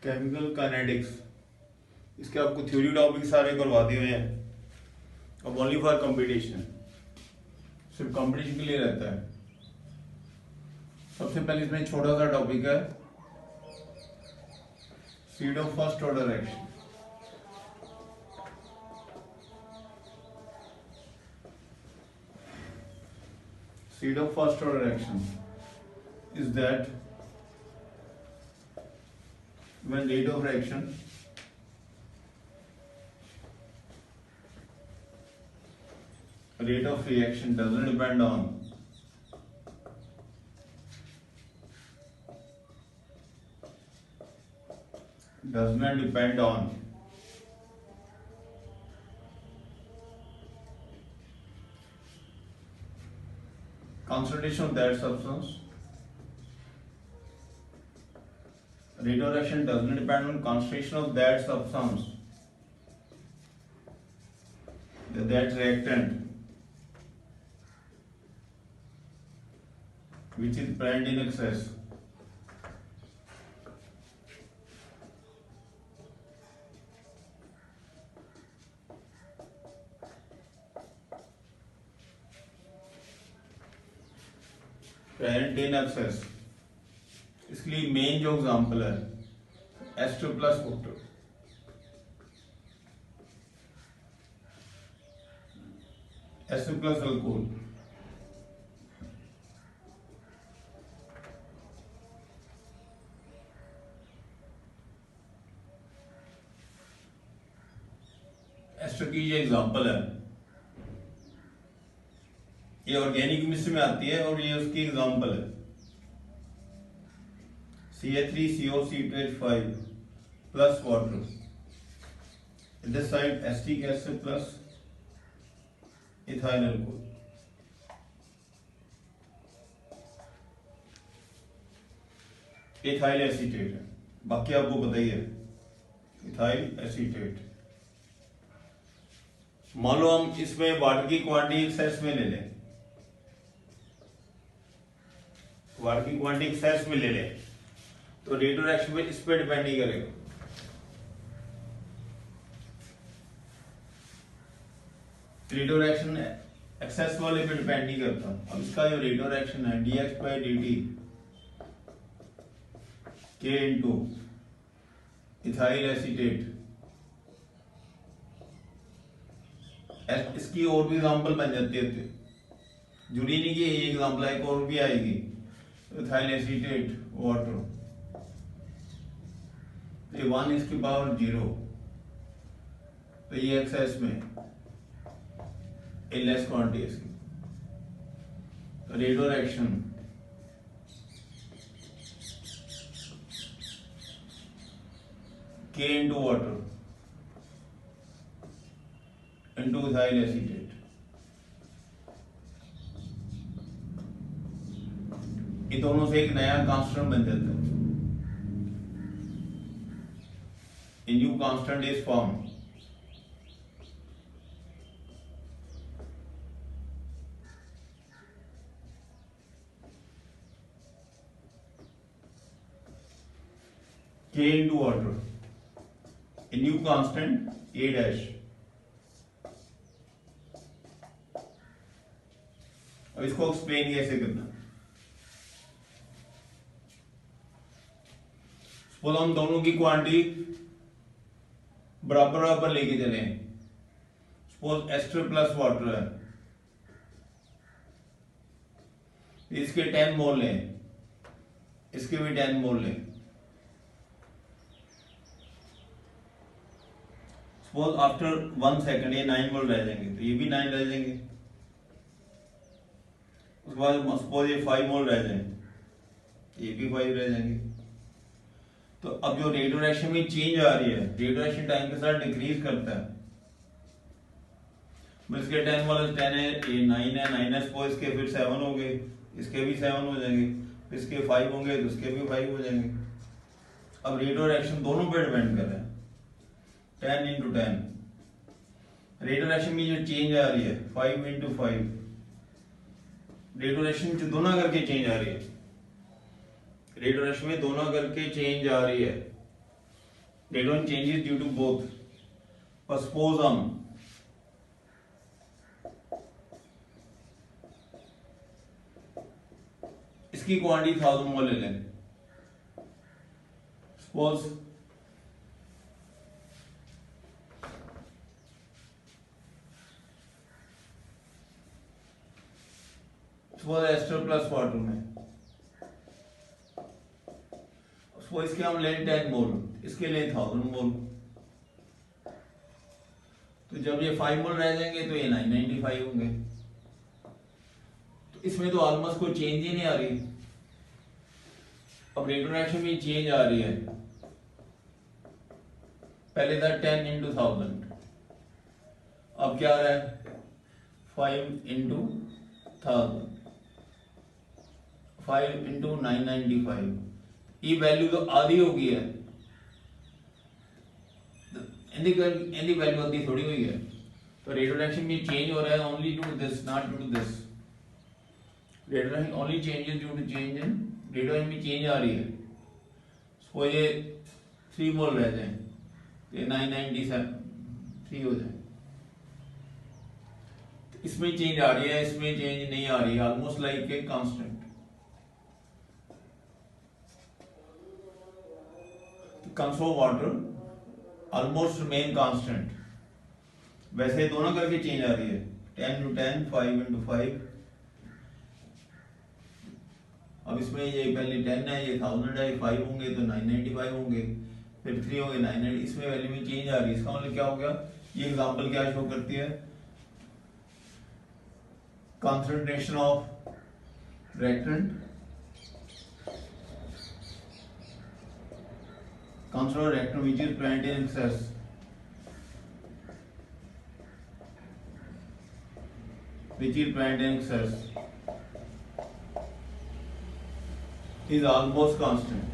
Chemical kinetics, इसके आपको theory topic सारे करवा दिए हुए हैं। अब ओनली फॉर कंपटीशन, सिर्फ कंपटीशन के लिए रहता है। सबसे पहले इसमें छोटा सा टॉपिक है speed of first order action. Speed of first order action is that when rate of reaction doesn't depend on concentration of that substance. Rate of reaction doesn't depend on concentration of that substance, that reactant which is present in excess. Present in excess, इसके लिए main जो example है H2 plus water, H2 plus alcohol, H2 की ये example है। ये organic chemistry में आती है और ये उसकी एग्जांपल है। CH3COC2H5 plus water, this side acetic acid plus ethyl alcohol. Ethyl acetate है, बाकी आपको पता ही है इथाइल एसीटेट। मान लो हम इसमें वाटर की क्वांटिटी एक्सेस में ले लें, वाटर की क्वांटिटी एक्सेस में ले लें तो रेट ऑफ रिएक्शन पे इस पे डिपेंड नहीं करेगा। रेट ऑफ रिएक्शन एक्सेस वाले पे डिपेंड नहीं करता। अब इसका जो रेट ऑफ रिएक्शन है dx/dt K into ethyl acetate, इसकी और भी एग्जांपल बन जाती है, जुड़ी नहीं कि ये एग्जांपल है, एक और भी आएगी इथाइल एसीटेट वाटर, ये 1 इसकी पावर 0, तो ये एक्सेस में लेस क्वांटिटी इसकी, तो rate of reaction K into water into ethyl acetate, ये दोनों से एक नया कांस्टेंट बन जाता है। A new constant is formed. K into water, a new constant A dash. अब इसको एक्सप्लेन कैसे करना, सपोज हम दोनों की क्वांटिटी बराबर बराबर लेके चले, सपोज H2 प्लस वाटर है, इसके 10 मोल लें, इसके भी 10 मोल लें। सपोज आफ्टर 1 सेकेंड ये 9 मोल रह जाएंगे, तो ये भी 9 रह जाएंगे। उसके बाद सपोज ये 5 मोल रह जाएंगे, ये भी 5 रह जाएंगे। तो अब जो रेट ऑफ रिएक्शन में चेंज आ रही है, रेट ऑफ रिएक्शन टाइम के साथ डिक्रीज करता है। इसके 10 वाले 10 है, ये 9 है, 9 है, सपोज इसके फिर 7 हो गए, इसके भी 7 हो जाएंगे, फिर इसके 5 होंगे तो इसके भी 5 हो जाएंगे। अब रेट ऑफ रिएक्शन दोनों पे डिपेंड कर रहा है, 10 इंटू 10। रेट ऑफ रिएक्शन में जो चेंज आ रही है 5 इंटू 5, रेट ऑफ रिएक्शन जो दोनों करके चेंज आ रही है, रेट ऑफ रिएक्शन में दोनों करके चेंज आ रही है, rate changes due to both. पर सपोज हम इसकी क्वांटिटी 1000 मोल ले लें। सपोज एस्टर प्लस वाटर में सपोज इसके हम लें 10 मोल, इसके लिए 1000 मोल। तो जब ये 5 मोल रह जाएंगे तो ये 995 होंगे। तो इसमें तो ऑलमोस्ट कोई चेंज ही नहीं आ रही। अब रेट ऑफ रिएक्शन में चेंज आ रही है। पहले था 10 इंटू 1000, अब क्या आ रहा है 5 इंटू 1000, 5 इंटू 995। ये वैल्यू तो आधी हो गई है, इनकी वैल्यू आधी थोड़ी हुई है। तो रेट ऑफ रिएक्शन में चेंज हो रहा है only to this, not to this. Rate of reaction only changes due to change in rate of reaction में चेंज आ रही है। सो ये 3 मोल रह जाए, ये 997 हो जाए। तो इसमें चेंज आ रही है, इसमें चेंज नहीं आ रही, ऑलमोस्ट लाइक ए कांस्टेंट। कंसो वाटर ऑलमोस्ट रिमेन कांस्टेंट। वैसे दोनों करके चेंज आ रही है, 10 इंटू 10, 5 इंटू 5। अब इसमें ये पहले 10 है, ये 1000 है, 5 होंगे तो 995 होंगे, फिर 3 होंगे 990। इसमें वैल्यू में चेंज आ रही है। इसका मतलब क्या हो गया, ये एग्जांपल क्या शो करती है, concentration of reactant, concentration of reactant which is present in excess is almost constant.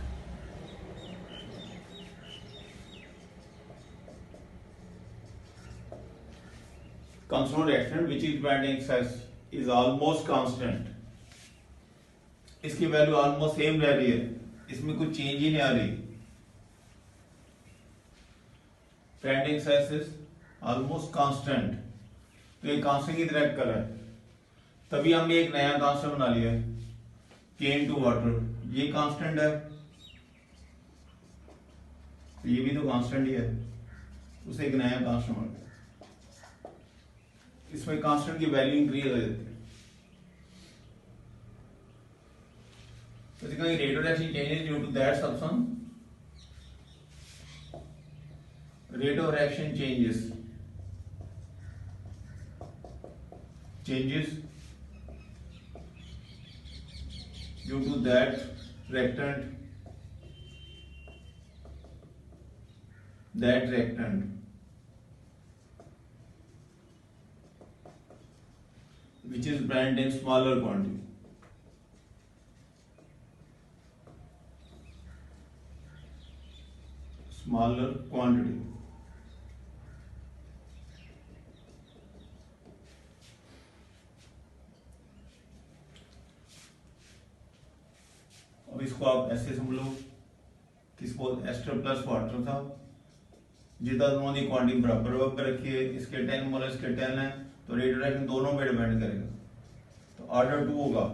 Concentration of reactant which is present in excess is almost constant. इसकी वैल्यू ऑलमोस्ट सेम रह रही है, इसमें कुछ चेंज ही नहीं आ रही। Present in excess is almost constant। तो ये कांस्टेंट की तरह कर रहा है। तभी हमने एक नया कांस्टेंट बना लिया है, K into वाटर। ये कांस्टेंट है, तो ये भी तो कांस्टेंट ही है, उसे एक नया कांस्टेंट बना लिया। इसमें कांस्टेंट की वैल्यू इंक्रीज हो जाती है। तो देखो rate of reaction changes due to that substance. Rate of reaction changes due to that reactant which is present in smaller quantity। अब इसको आप ऐसे समझ लो कि सपोज एस्टर प्लस वाटर था, जितना दोनों की क्वांटिटी बराबर बराबर रखी है, इसके 10 मोल इसके 10 है, तो रेट ऑफ रिएक्शन दोनों पे डिपेंड करेगा। तो ऑर्डर 2 होगा,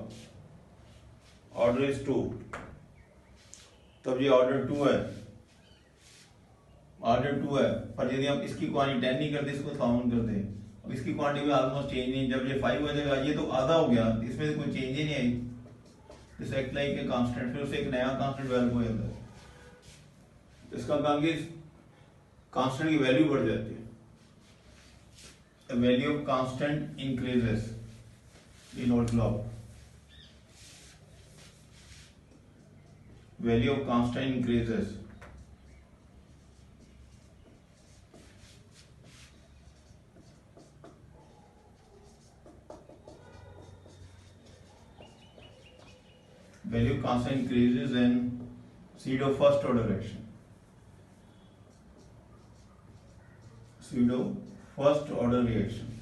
ऑर्डर इज 2। तब ये ऑर्डर 2 है, पर यदि हम इसकी क्वांटिटी 10 नहीं करते, इसको 1000 कर दे, अब इसकी क्वांटिटी में ऑलमोस्ट चेंज नहीं। जब ये 5 हो जाएगा, ये तो आधा हो गया, इसमें तो कोई चेंज ही नहीं आई। This act like a constant, फिर उसे एक नया कांस्टेंट डेवलप हो जाता है। इसका काम कि कांस्टेंट की वैल्यू बढ़ जाती है। The value of constant increases in note law. Value of constant increases. Value constant increases in pseudo first order reaction। Pseudo first order reaction।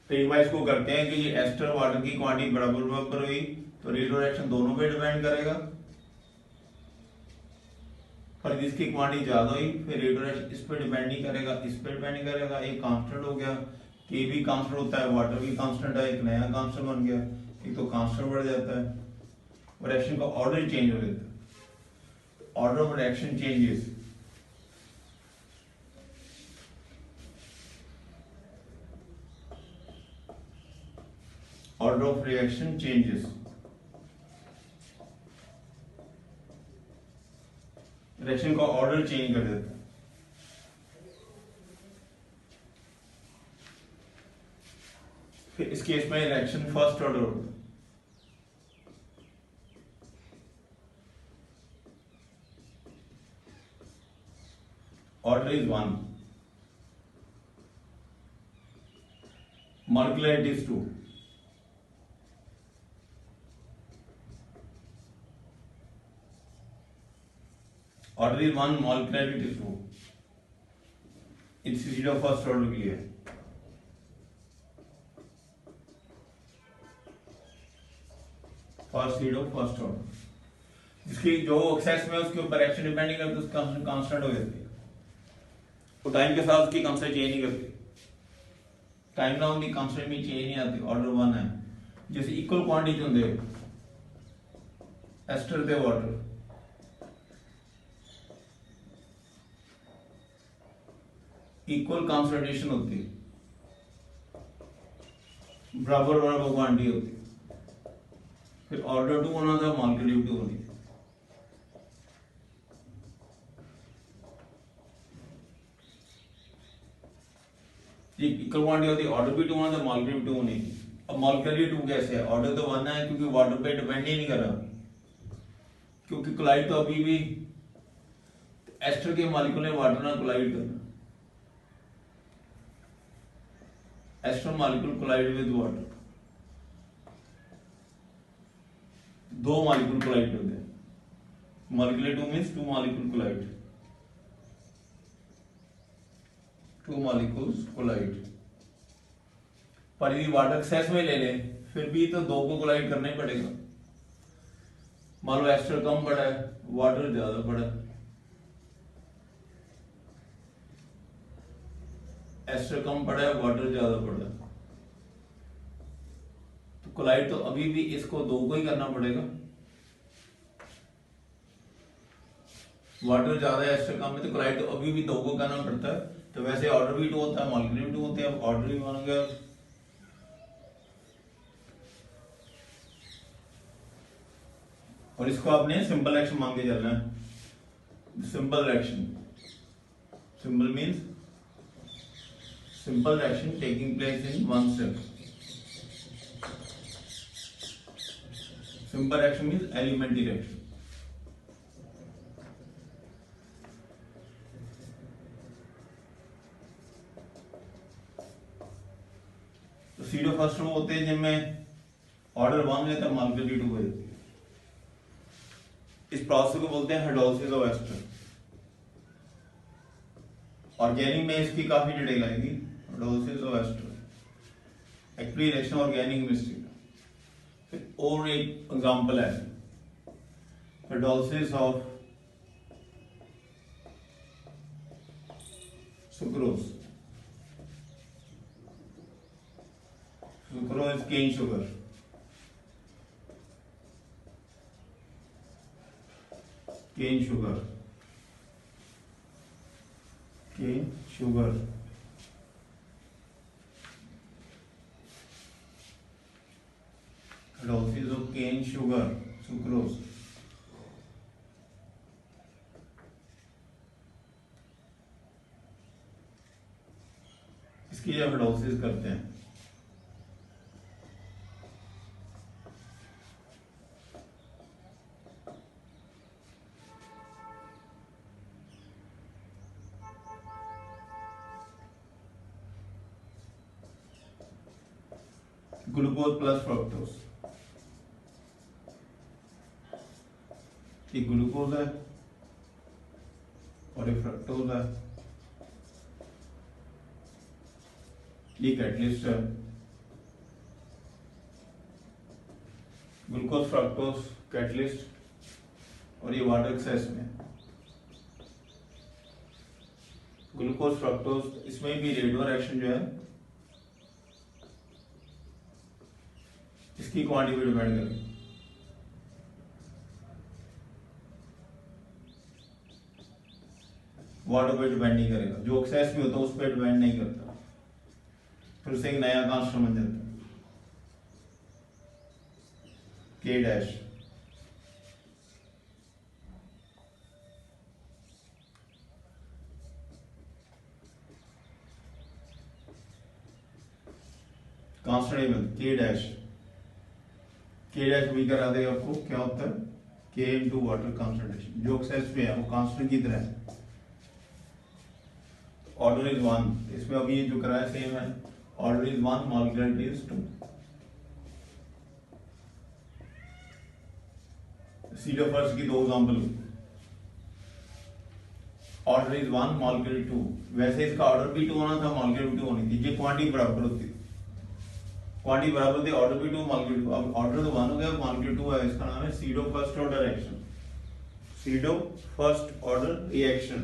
तो एक बार इसको करते हैं कि ये एस्टर वाटर की क्वांटिटी बराबर बराबर हुई तो रेट रिएक्शन दोनों पे डिपेंड करेगा, पर इसकी क्वांटिटी ज्यादा हुई फिर रेट रिएक्शन इस पे डिपेंड नहीं करेगा, इस पे डिपेंड नहीं करेगा। एक कांस्टेंट हो गया, के भी कांस्टेंट होता है, वाटर भी कांस्टेंट है, एक नया कांस्टेंट बन गया, एक तो कांस्टेंट बढ़ जाता है और रिएक्शन का ऑर्डर चेंज हो जाता है। Order of reaction changes, order of reaction changes, reaction का ऑर्डर चेंज कर देता है। फिर इस केस में रिएक्शन फर्स्ट ऑर्डर होता है। Order is 1, molecularity is 2. Order is 1, molecularity is 2. It's zero first order के लिए। फर्स्ट zero फर्स्ट ऑर्डर जिसकी जो एक्सेस में उसके ऊपर एक्शन डिपेंड नहीं करती, उसका कांस्टेंट हो जाती है, वो टाइम के साथ उसकी कांस्टेंट चेंज नहीं करती। टाइम ना होगी कांस्टेंट में चेंज नहीं आती। ऑर्डर 1 है। जैसे इक्वल क्वांटिटी होंगे एस्टर ते वाटर, इक्वल कॉन्सेंट्रेशन होती है, बराबर बराबर क्वांटिटी होती है। फिर ऑर्डर 2 होना था, मॉलिक्यूलर 2 होनी थी। इक्वल क्वांटिटी होती है, ऑर्डर भी 2 होना था, मॉलिक्यूलर 2 होनी थी। अब मॉलिक्यूलर 2 कैसे है? ऑर्डर तो 1 है क्योंकि वाटर पे डिपेंड ही नहीं कर रहा, क्योंकि कोलाइड तो अभी भी एस्टर के मॉलिक्यूल ने वाटर ना कोलाइड करना। Ester molecule collide with water, दो मॉलिक्यूल कोलाइड करते हैं। Molecular 2 means 2 molecule collide, 2 molecules collide. पर यदि वाटर एक्सेस में ले लें फिर भी तो 2 को कोलाइड करना ही पड़ेगा। मान लो एस्टर कम पड़ा है, वाटर ज्यादा पड़ा है, एस्टर कम पड़ा है, वाटर ज्यादा पड़ा है, तो कोलाइड तो अभी भी इसको 2 को ही करना पड़ेगा। वाटर ज्यादा है, एस्टर कम है, तो कोलाइड तो अभी भी 2 को करना पड़ता है। तो वैसे ऑर्डर भी 2 होता है, मॉलिक्यूलर भी 2 होते हैं। अब ऑर्डर भी मान गया, और इसको आपने सिंपल एक्शन मान के चलना है। Simple action, simple means simple reaction taking place in one step. Simple reaction means elementary reaction. तो सीडो फर्स्ट रो होते हैं जिनमें ऑर्डर 1 रहता है, मॉलिक्यूलर 2 है। इस प्रोसेस को बोलते हैं हाइड्रोलिसिस ऑफ एस्टर। ऑर्गेनिक में इसकी काफी डिटेल आएगी। Hydrolysis of ester actually reaction organic chemistry. फिर और एक एग्जांपल है hydrolysis of sucrose. Sucrose is cane sugar. Cane sugar, cane sugar. Hydrolysis of cane sugar, sucrose. इसकी जब हाइड्रोलिसिस करते हैं ग्लूकोज प्लस फ्रक्टोज, ये ग्लूकोज है और ये फ्रक्टोज है, ये कैटलिस्ट है ग्लूकोज फ्रक्टोज कैटलिस्ट और ये वाटर एक्सेस में ग्लूकोज फ्रक्टोज, इसमें भी रेडियो रिएक्शन जो है इसकी क्वांटिटी पे डिपेंड करेगी। वाटर पे डिपेंड नहीं करेगा, जो एक्सेस भी होता है उस पर डिपेंड नहीं करता, फिर से एक नया कांस्टेंट बन जाता है के डैश। कांस्टेंट के डैश, के डैश भी करा देगा आपको, क्या होता है के इनटू वाटर कंसंट्रेशन, जो एक्सेस पे है वो कांस्टेंट की तरह है। ऑर्डर इज 1, इसमें अभी ये जो कराया सेम है, order is 1, molecular is 2। Pseudo first की दो एग्जांपल, ऑर्डर इज 1, मॉलिक्यूलर 2, वैसे इसका ऑर्डर भी 2 होना था, मॉलिक्यूलर 2 होनी थी, ये क्वांटिटी बराबर होती है, क्वांटिटी बराबर थी, ऑर्डर भी 2, मॉलिक्यूलर 2। अब ऑर्डर तो 1 हो गया, मॉलिक्यूलर 2 है, इसका नाम है pseudo first order reaction, pseudo first order reaction.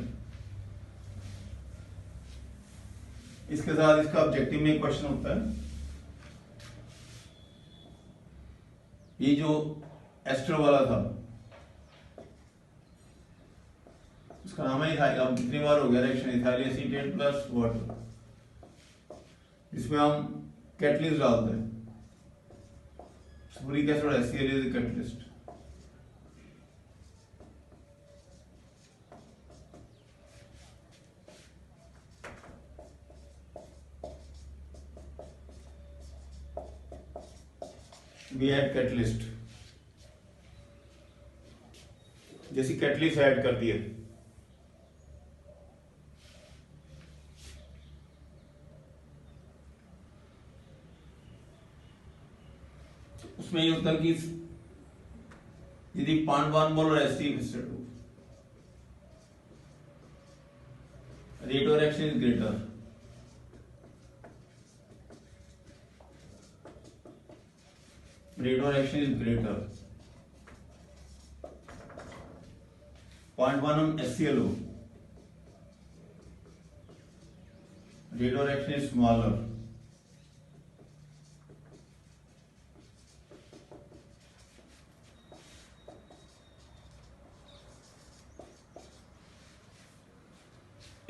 इसके साथ इसका ऑब्जेक्टिव में एक क्वेश्चन होता है, ये जो एस्टर वाला था इसका नाम है इथाइल, अब कितनी बार हो गया reaction, ethyl acetate plus water, इसमें हम कैटलिस्ट डालते हैं, सल्फ्यूरिक एसिड और HCl is the catalyst. We add catalyst, जैसी कैटलिस्ट ऐड कर दिए, उसमें ये होता है कि यदि 0.1 मोल और HCl rate of reaction is greater, rate of reaction is greater, 0.1 हम HCl हो, rate of reaction is smaller,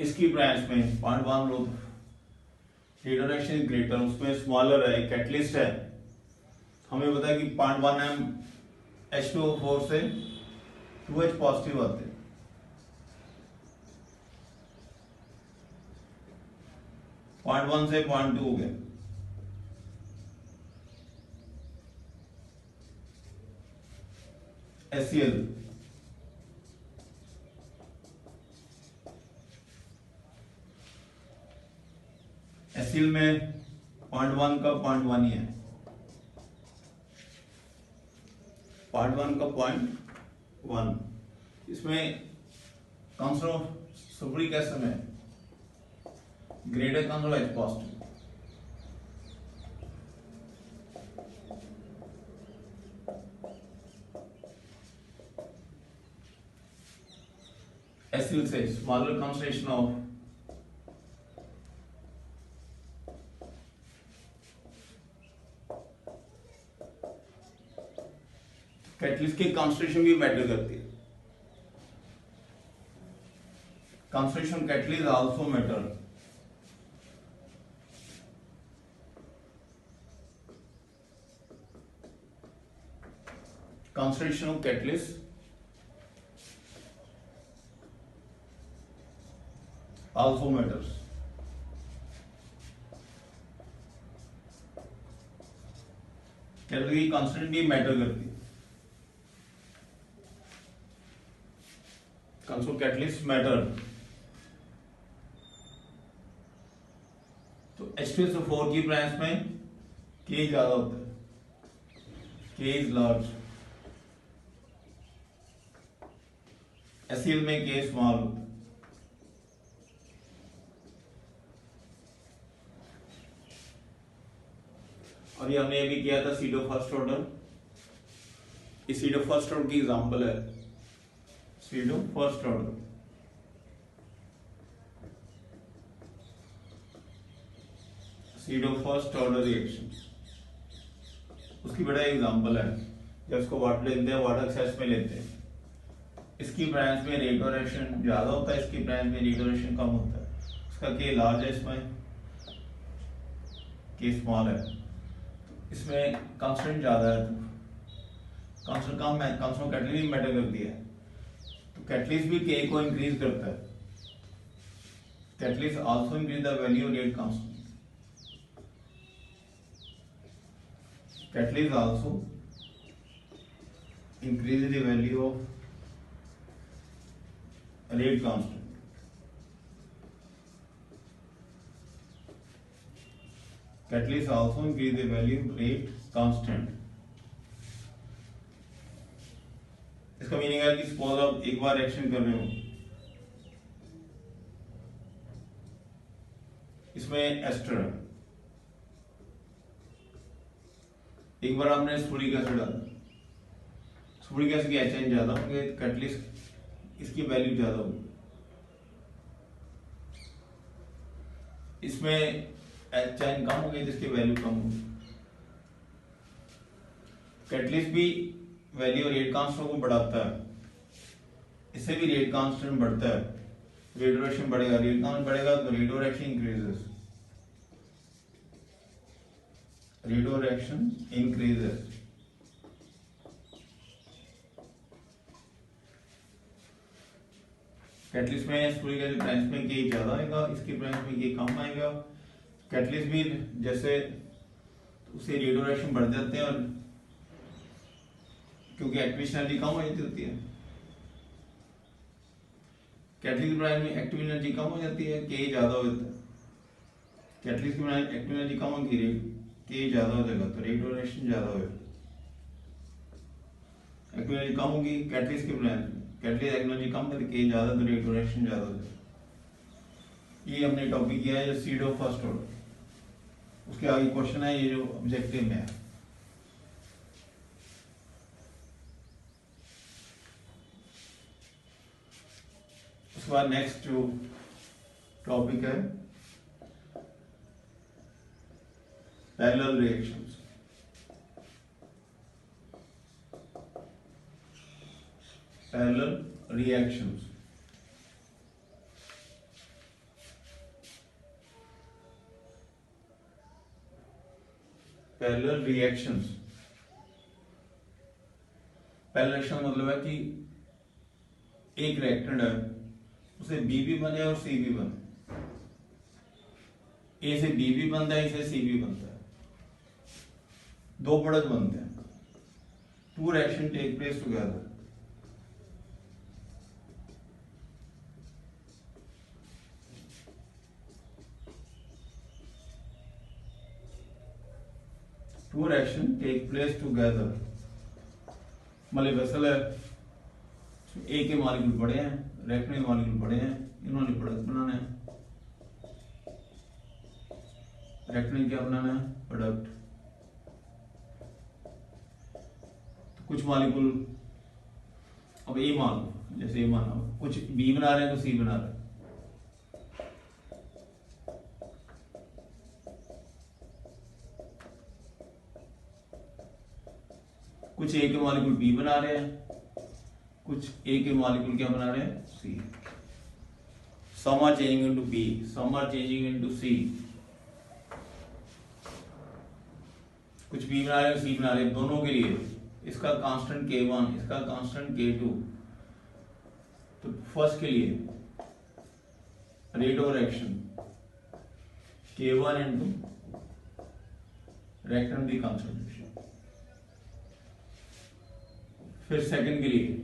इसकी ब्रांच में 0.1 लो, rate of reaction is greater, उसमें स्मॉलर है, कैटलिस्ट है, हमें पता है कि 0.1 m H2O4 से 2H पॉजिटिव आते हैं, पॉइंट 1 से 0.2 हो गया, HCl HCl में 0.1 का 0.1 ही है, 0.1 का 0.1, इसमें काउंसिल ऑफ सल्फ्यूरिक एसिड में greater council H positive, HCl से स्मॉलर कंसंट्रेशन ऑफ कैटलिस्ट की कंसंट्रेशन भी मैटर करती है, concentration catalyst also matter, concentration of catalyst also matters, catalyst की कंसंट्रेशन भी मैटर करती है, कंसो कैटलिस्ट मैटर, तो H2SO4 की ब्रांच में K ज्यादा होता है, K इज लार्ज, HCl में K स्मॉल होता है, और ये हमने अभी किया था सीडो फर्स्ट ऑर्डर इस सीडो फर्स्ट ऑर्डर की एग्जांपल है, pseudo first order. Pseudo first order reaction उसकी बड़ा एग्जांपल है। जब इसको वाटर लेते हैं, वाटर एक्सेस में लेते हैं, इसकी ब्रांच में रेट ऑफ रिएक्शन ज्यादा होता है, इसकी ब्रांच में रेट ऑफ रिएक्शन कम होता है। इसका के लार्ज है, इसमें के स्मॉल है। इसमें कांस्टेंट ज्यादा है, कांस्टेंट कम है, कांस्टेंट कैटलिस्ट मैटर करती है, तो कैटलिस्ट भी के को इंक्रीज करता है। Catalyst also increase the value rate constant. Catalyst also increases the value of rate constant. Catalyst also increase the value of rate constant. इसका मीनिंग है कि सपोज आप एक बार एक्शन कर रहे हो, इसमें एस्टर है, एक बार आपने सल्फ्यूरिक एसिड डाला, सल्फ्यूरिक एसिड की एचएन ज्यादा होंगे, कैटलिस्ट इसकी वैल्यू ज्यादा होगी। इसमें एचएन कम होगी, जिसकी वैल्यू कम होगी। कैटलिस्ट भी वैल्यू रेट कांस्टेंट को बढ़ाता है, इससे भी रेट कांस्टेंट बढ़ता है, रेट ऑफ रिएक्शन बढ़ेगा, रेट कांस्टेंट बढ़ेगा तो rate of reaction increases, rate of reaction increases. Catalyst में सल्फ्यूरिक एसिड ब्रांच में के ज्यादा आएगा, इसकी ब्रांच में के कम आएगा। कैटलिस्ट भी जैसे उससे रेट ऑफ रिएक्शन बढ़ जाते हैं, और क्योंकि एक्टिव एनर्जी कम हो जाती होती है, कैटलिस्ट ब्रांच में एक्टिव एनर्जी कम हो जाती है, के ज्यादा हो जाता है। कैटलिस्ट की ब्रांच एक्टिव एनर्जी कम होगी, के ज्यादा हो जाएगा, तो रेट ऑफ रिएक्शन ज्यादा होगा। एक्टिव एनर्जी कम होगी कैटलिस्ट की ब्रांच में, कैटलिस्ट एनर्जी कम है तो के ज्यादा, तो रेट ऑफ रिएक्शन ज्यादा हो जाएगा। ये हमने टॉपिक किया है सीडो फर्स्ट ऑर्डर। उसके आगे क्वेश्चन है ये जो ऑब्जेक्टिव में है। उसके बाद नेक्स्ट जो टॉपिक है parallel reactions. Parallel reactions parallel reactions parallel reaction मतलब है कि एक रिएक्टेंट है, उसे बी भी बने और सी भी बने, ए से बी भी बनता है, ए से सी भी बनता है, दो प्रोडक्ट बनते हैं। Two reaction take place together. Two reaction take place together मतलब वेसल है, ए के मॉलिक्यूल बड़े हैं, रिएक्टेंट के मॉलिक्यूल बड़े हैं, इन्होंने प्रोडक्ट बनाना है। रिएक्टेंट क्या बनाना है? प्रोडक्ट। तो कुछ मॉलिक्यूल, अब ए मान लो, जैसे ए माना कुछ बी बना रहे हैं तो सी बना रहे हैं, कुछ ए के मॉलिक्यूल बी बना रहे हैं, कुछ ए के मॉलिक्यूल क्या बना रहे हैं? C. Some are changing into B, some are changing into C. कुछ बी बना रहे हैं, सी बना रहे हैं, दोनों के लिए इसका कांस्टेंट K1, इसका कांस्टेंट K2। तो फर्स्ट के लिए rate of reaction K1 into reactant the concentration. फिर सेकंड के लिए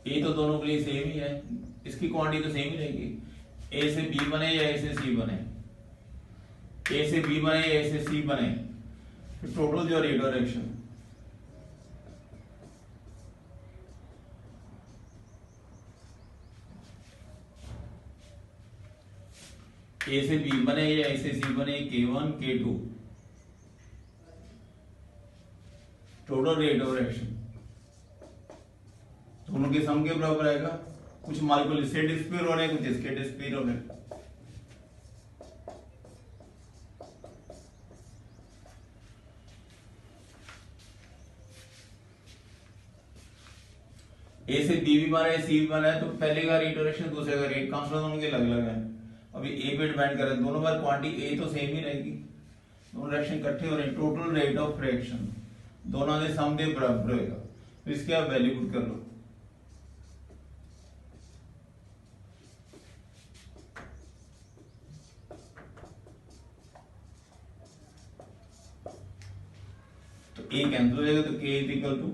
ए तो दोनों के लिए सेम ही है, इसकी क्वांटिटी तो सेम ही रहेगी। ए से बी बने या ए से सी बने, ए से बी बने या ए से सी बने, फिर टोटल जो रेट ऑफ रिएक्शन ए से बी बने या ए से सी बने, K1 K2 total rate of reaction दोनों के सम के बराबर आएगा। कुछ मॉलिक्यूल इससे डिस्पेयर हो रहे हैं, कुछ इसके डिस्पेयर हो रहे हैं। ए से बी भी बना है, सी भी बना है, तो पहले का रेट ऑफ रिएक्शन दूसरे का रेट कांस्टेंट दोनों के अलग अलग है। अभी ए पे डिपेंड कर रहा है, दोनों बार क्वांटिटी ए तो सेम ही रहेगी, दोनों रिएक्शन इकट्ठे हो रहे हैं, टोटल रेट ऑफ रिएक्शन दोनों के सम के बराबर होगा। तो इसके आप वैल्यू पुट कर लो। तो ए कैंसिल हो जाएगा, तो के इज इक्वल टू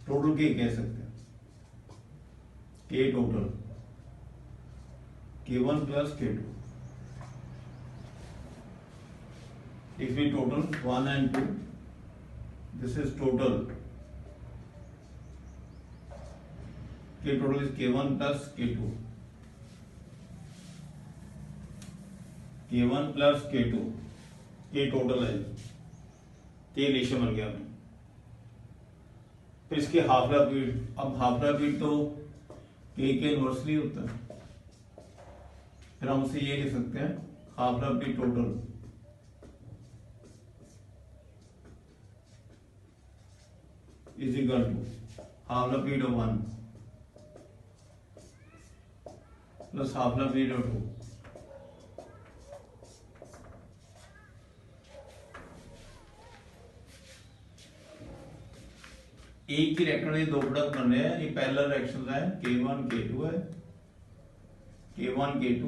टोटल के कह सकते हैं, के total K1 plus K2, if we total 1 and 2, this is total, K total is K1 plus K2, K1 plus K2, K total है, K रेशियो बन गया। फिर इसके हाफ लाइफ पीरियड, अब हाफ लाइफ पीरियड तो K के inversely होता है, फिर हम उसे ये लिख सकते हैं half life period total is equal to half life period of 1 plus half life period of 2। एक ही रिएक्टर में दो प्रोडक्ट बन रहे हैं, ये पैरेलल रिएक्शंस है, K1 K2 है, K1 K2।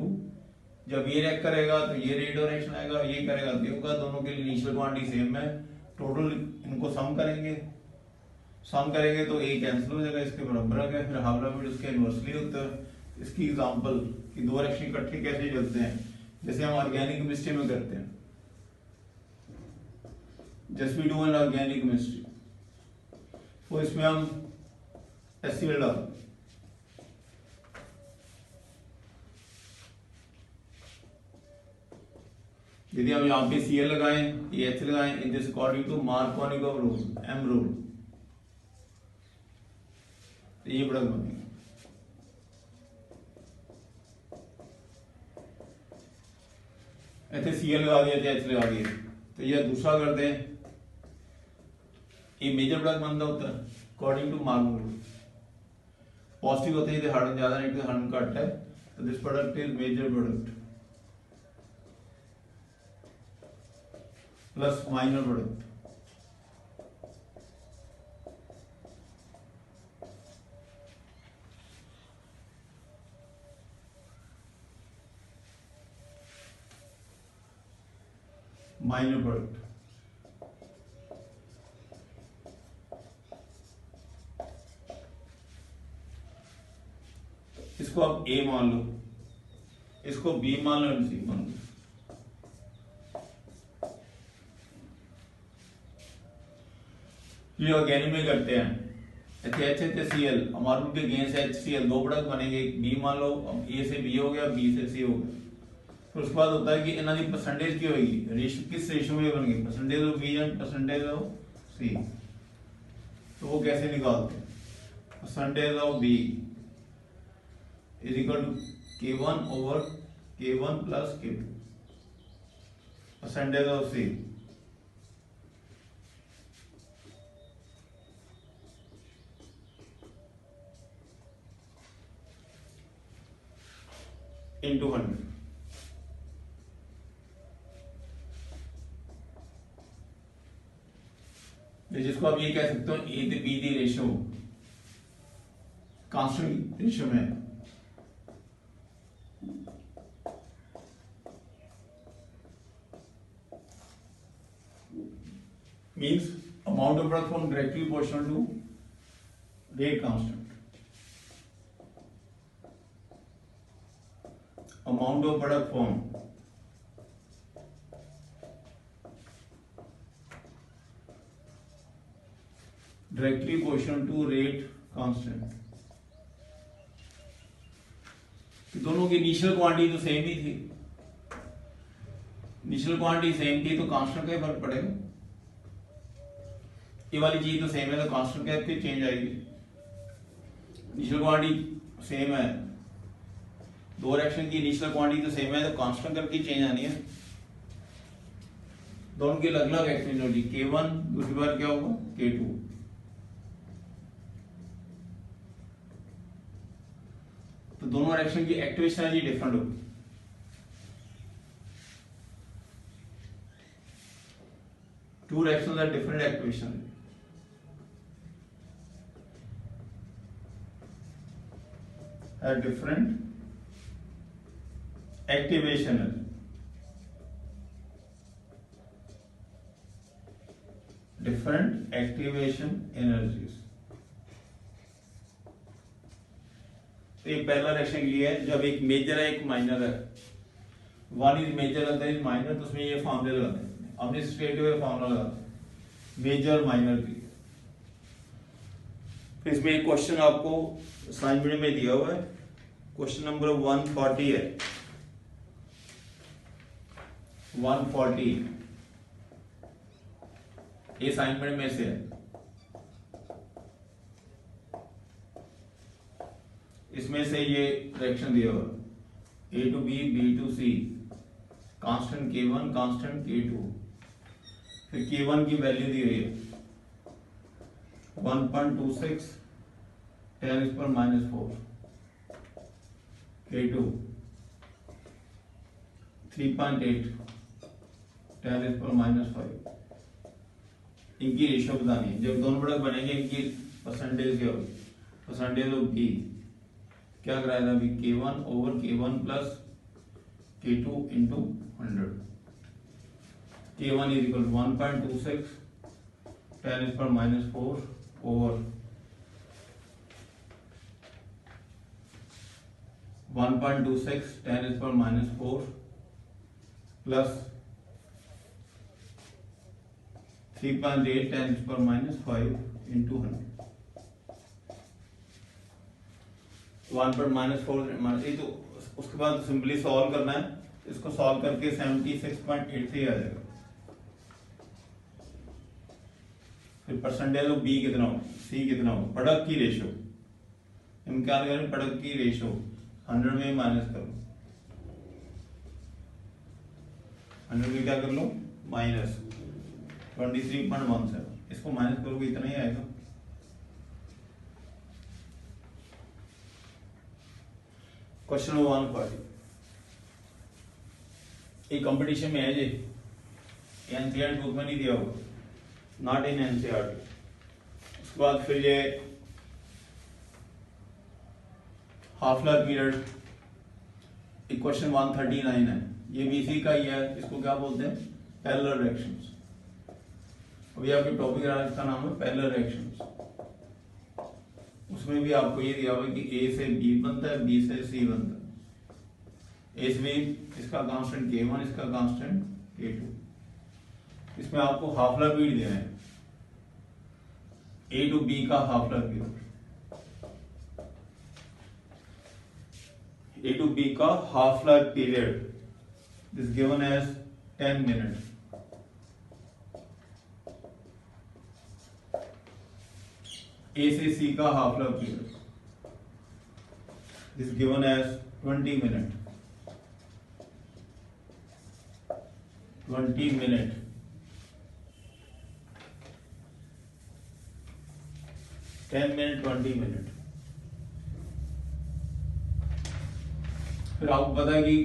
जब ये रिएक्ट करेगा तो ये रेट ऑफ रिएक्शन आएगा, ये करेगा तो ये होगा, दोनों के लिए इनिशियल क्वांटिटी सेम है, टोटल इनको सम करेंगे तो ए कैंसिल हो जाएगा, इसके बराबर आ गया। फिर हाफ लाइफ पीरियड उसके इनवर्सली होता है। इसकी एग्जांपल कि दो रिएक्शन इकट्ठे कैसे चलते हैं, जैसे हम ऑर्गेनिक केमिस्ट्री में करते हैं, just we do in organic chemistry. तो इसमें हम HCl डाल, यदि हम यहाँ पे Cl लगाएं, ये H लगाएं, in this according to Markovnikov rule, M rule, तो ये प्रोडक्ट बनेगा। ऐसे Cl लगा दिया, H लगा दिया, तो ये दूसरा करते हैं, ये मेजर प्रोडक्ट बनता होता है according to Mark rule. Positive होते हैं तो हार्डन ज्यादा, नेगेटिव हार्डन घट है, तो this product is major product plus minor product. Minor product इसको आप A मान लो, इसको B मान लो, C मान लो। ये ऑर्गेनिक में करते हैं, HCl हमारे उनके गेन से HCl दो प्रोडक्ट बनेंगे, B मान लो, अब A से B हो गया, B से C हो गया। फिर उसके बाद होता है कि इन्हों की परसेंटेज की होगी, रेशियो किस रेशियो में बन गई, percentage of B and percentage of C। तो वो कैसे निकालते हैं, percentage of B is equal to K1 over K1 plus K2, percentage of C into 100। जिसको आप ये कह सकते हो A to B the ratio constant ratio में, means amount of product formed directly proportional to rate constant, amount of product formed directly proportional to rate constant। दोनों की initial quantity तो सेम ही थी, इनिशियल क्वांटिटी सेम थी तो constant का ही फर्क पड़ेगा। ये वाली चीज तो सेम है तो कांस्टेंट क्या चेंज आएगी। इनिशियल क्वांटिटी सेम है, दो रिएक्शन की इनिशियल क्वांटिटी तो सेम है तो कांस्टेंट करके चेंज आनी है। दोनों की अलग अलग एक्टिव एनर्जी K1, दूसरी बार क्या होगा K2। तो दोनों रिएक्शन की एक्टिवेशन एनर्जी डिफरेंट होगी। Two reactions are different activation. Are different activation. Different activation energies. तो ये पहला रिएक्शन ये है जब एक मेजर है एक माइनर है, one is major other is minor, तो उसमें ये फॉर्मूले लगाते हैं, हमने स्ट्रेट अवे फॉर्मूला लगाते हैं मेजर माइनर की। फिर इसमें एक क्वेश्चन आपको असाइनमेंट में दिया हुआ है, क्वेश्चन नंबर 140 है, 140 ये असाइनमेंट में से है। इसमें से ये रिएक्शन दिया हुआ A to B, B to C, constant K1, constant K2, फिर K1 की वैल्यू दी हुई है 1.26 10⁻⁴, K2 3.8 10⁻⁵। इनकी रेशियो बतानी है। जब दोनों प्रोडक्ट बनेंगे इनकी परसेंटेज क्या होगी, परसेंटेज ऑफ B क्या कराया था अभी K1 over K1 plus K2 into 100। K1 is equal 1.26 10⁻⁴ over 1.26 10⁻⁴ plus 3.8 10⁻⁵ into 100। 1.-4 तो उसके बाद सिंपली सॉल्व करना है, इसको सॉल्व करके 76.83 आ जाएगा। फिर परसेंटेज ऑफ बी कितना हो, सी कितना हो, प्रोडक्ट की रेशियो हम क्या करें, प्रोडक्ट की रेशियो 100 में माइनस करो, 100 में क्या कर लो माइनस 23.17, इसको माइनस करोगे इतना ही आएगा। क्वेश्चन 140 एक कंपटीशन में है जी, एनसीईआरटी बुक में नहीं दिया होगा, नॉट इन एनसीईआरटी। उसके बाद फिर ये हाफ लाइफ पीरियड, क्वेश्चन 139 है, ये भी इसी का ही है, इसको क्या बोलते हैं पैरेलल रिएक्शंस। अभी आपके टॉपिक का नाम है पैरेलल रिएक्शंस। उसमें भी आपको ये दिया हुआ है कि A से B बनता है, B से C बनता है। A से B इसका कांस्टेंट K1, इसका कांस्टेंट K2। इसमें आपको हाफ लाइफ पीरियड देना है, A to B का half life period, A to B का half life period is given as 10 minutes। A से C का half life period is given as 20 minutes। 20 minutes। Ten minute 20 minute. फिर आपको पता है कि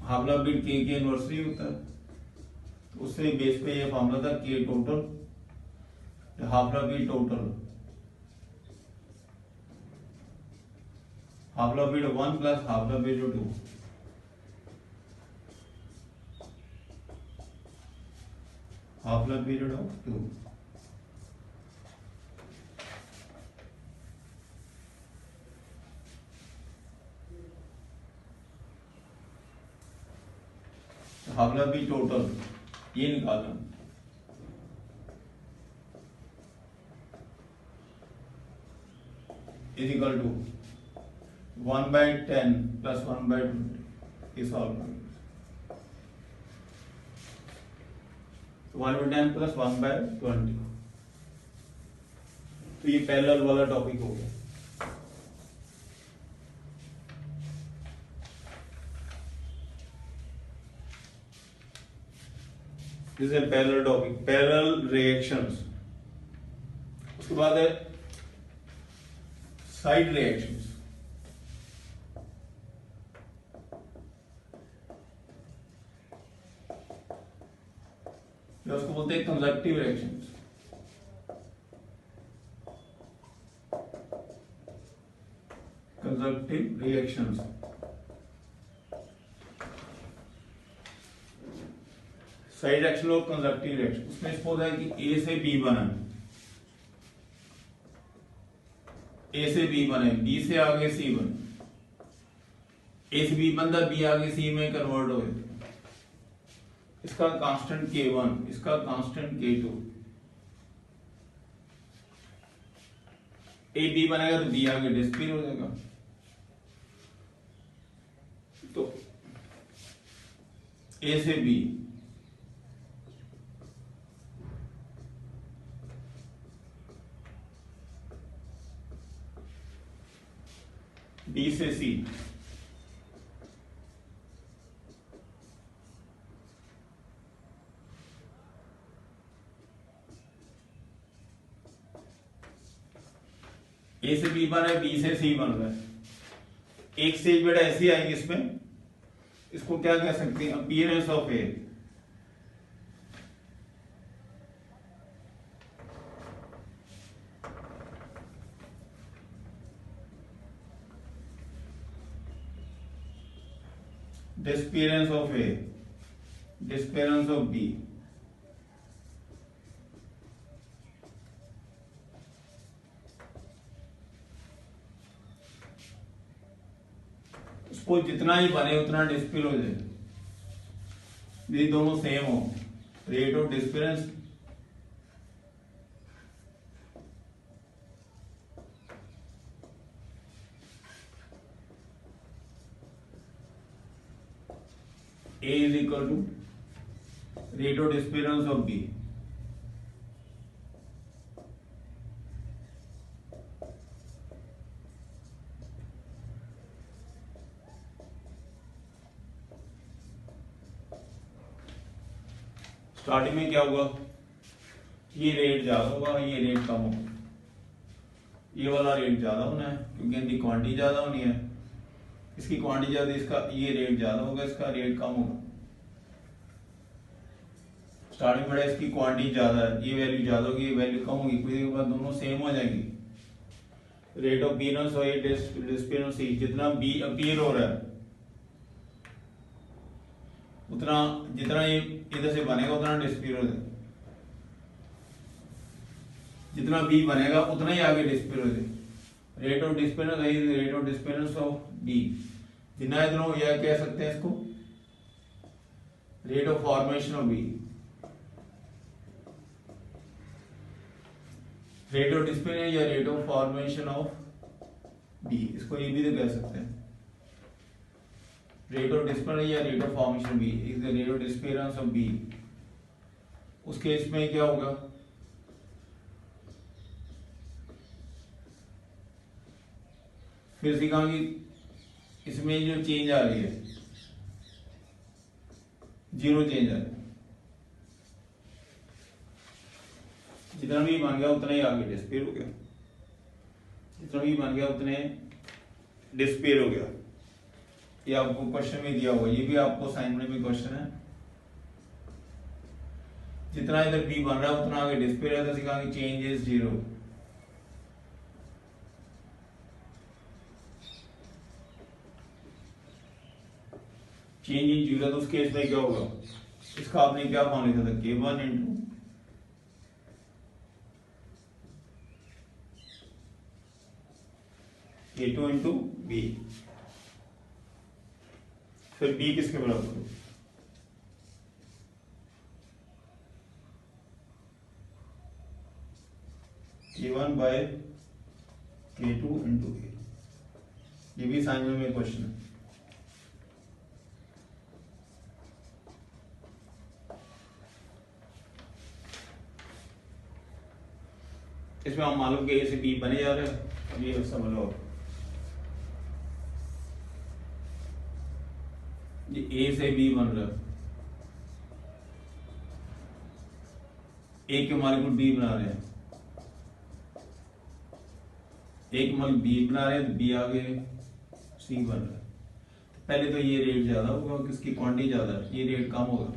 हाफ लाइफ पीरियड K की इनवर्सली होता है, तो उससे बेस पे ये फॉर्मूला था K total, half life period total, half life period 1 plus half life period 2। Half life period of 2। Half life period total ये निकालना, इज इक्वल टू 1/10 प्लस 1/20 ये सॉल्व करेंगे। 1/10 प्लस 1/20, तो ये पैरेलल वाला टॉपिक हो गया। This is parallel topic, parallel reactions. उसके बाद है साइड रिएक्शंस। या उसको बोलते हैं conjunctive reactions. Conjunctive reactions side reaction और कंजक्टिव रिएक्शन। उसमें सपोज है कि ए से बी बना, ए से बी बने, बी से आगे सी बने, ए से बी बनता, बी आगे सी में कन्वर्ट हो गया। इसका कांस्टेंट K1, इसका कांस्टेंट K2। ए बी बनेगा तो बी आगे डिस्पियर हो जाएगा। तो ए से बी, बी से सी, ए से बी बना है, बी से सी बन रहा है। एक स्टेज बेटा ऐसी आएगी इसमें, इसको क्या कह सकते हैं, appearance of A. Disappearance of A, disappearance of B. उसको जितना ही बने उतना डिस्पियर हो जाए, ये दोनों सेम हो, rate of disappearance A is equal to rate of disappearance of B. Starting में क्या होगा, ये रेट ज्यादा होगा, ये रेट कम होगा। ये वाला रेट ज्यादा होना है क्योंकि इनकी क्वांटिटी ज्यादा होनी है, इसकी क्वांटिटी ज्यादा, इसका ये रेट ज्यादा होगा, इसका रेट कम होगा। स्टार्टिंग में इसकी क्वांटिटी ज्यादा है, ये वैल्यू ज्यादा होगी, ये वैल्यू कम होगी, कुछ देर बाद दोनों सेम हो जाएंगी। रेट ऑफ अपीयरेंस और डिस्पियरेंस, जितना बी अपीयर हो रहा है उतना, जितना ये इधर से बनेगा उतना डिस्पियर हो जाएगा, जितना बी बनेगा उतना ही आगे डिस्पियर हो जाएगा। Rate of disappearance, rate of disappearance of B, जितना इतना हो, या कह सकते हैं इसको rate of formation of B, rate of disappearance या rate of formation of B, इसको ये भी तो कह सकते हैं। रेट ऑफ डिस्पियरेंस या rate of formation B is the rate of disappearance of B. उस केस में क्या होगा, फिर सीखा कि इसमें जो चेंज आ रही है, जीरो चेंज आ रही है, जितना भी बन गया उतना ही आगे डिस्पियर हो गया, जितना भी बन गया उतने डिस्पियर हो गया। ये आपको क्वेश्चन में दिया हुआ, ये भी आपको असाइनमेंट में क्वेश्चन है। जितना इधर बी बन रहा है उतना आगे डिस्पियर है, तो सीखा कि change is zero. Change in zero, तो उस केस में क्या होगा, इसका आपने क्या फॉर्म लिखा था, K1 into K2 into B. फिर बी किसके बराबर हो, K1 बाय K2 इंटू ए। ये भी असाइनमेंट में क्वेश्चन है। इसमें हम मालूम कि ए से बी बने जा रहे हैं, अब ये समझ लो, ये ए से बी बन रहा है, ए के मॉलिक्यूल बी बना रहे हैं, ए के मॉलिक्यूल बी बना रहे हैं, तो बी आगे सी बन रहा है। पहले तो ये रेट ज्यादा होगा, किसकी क्वांटिटी ज्यादा है, ये रेट कम होगा,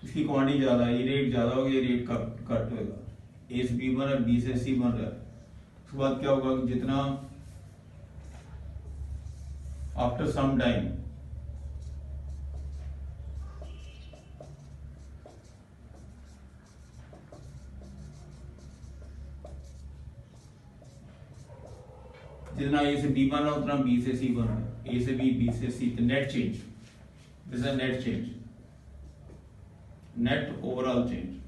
इसकी क्वांटिटी ज्यादा है, ये रेट ज्यादा होगा, ये रेट कट होगा। ए से बी बन रहा है, बी से सी बन रहा है। उसके बाद क्या होगा कि जितना आफ्टर सम टाइम जितना ए से बी बन रहा है उतना बी से सी बन रहा है, ए से बी, बी से सी, तो net change, this is net change, net overall change.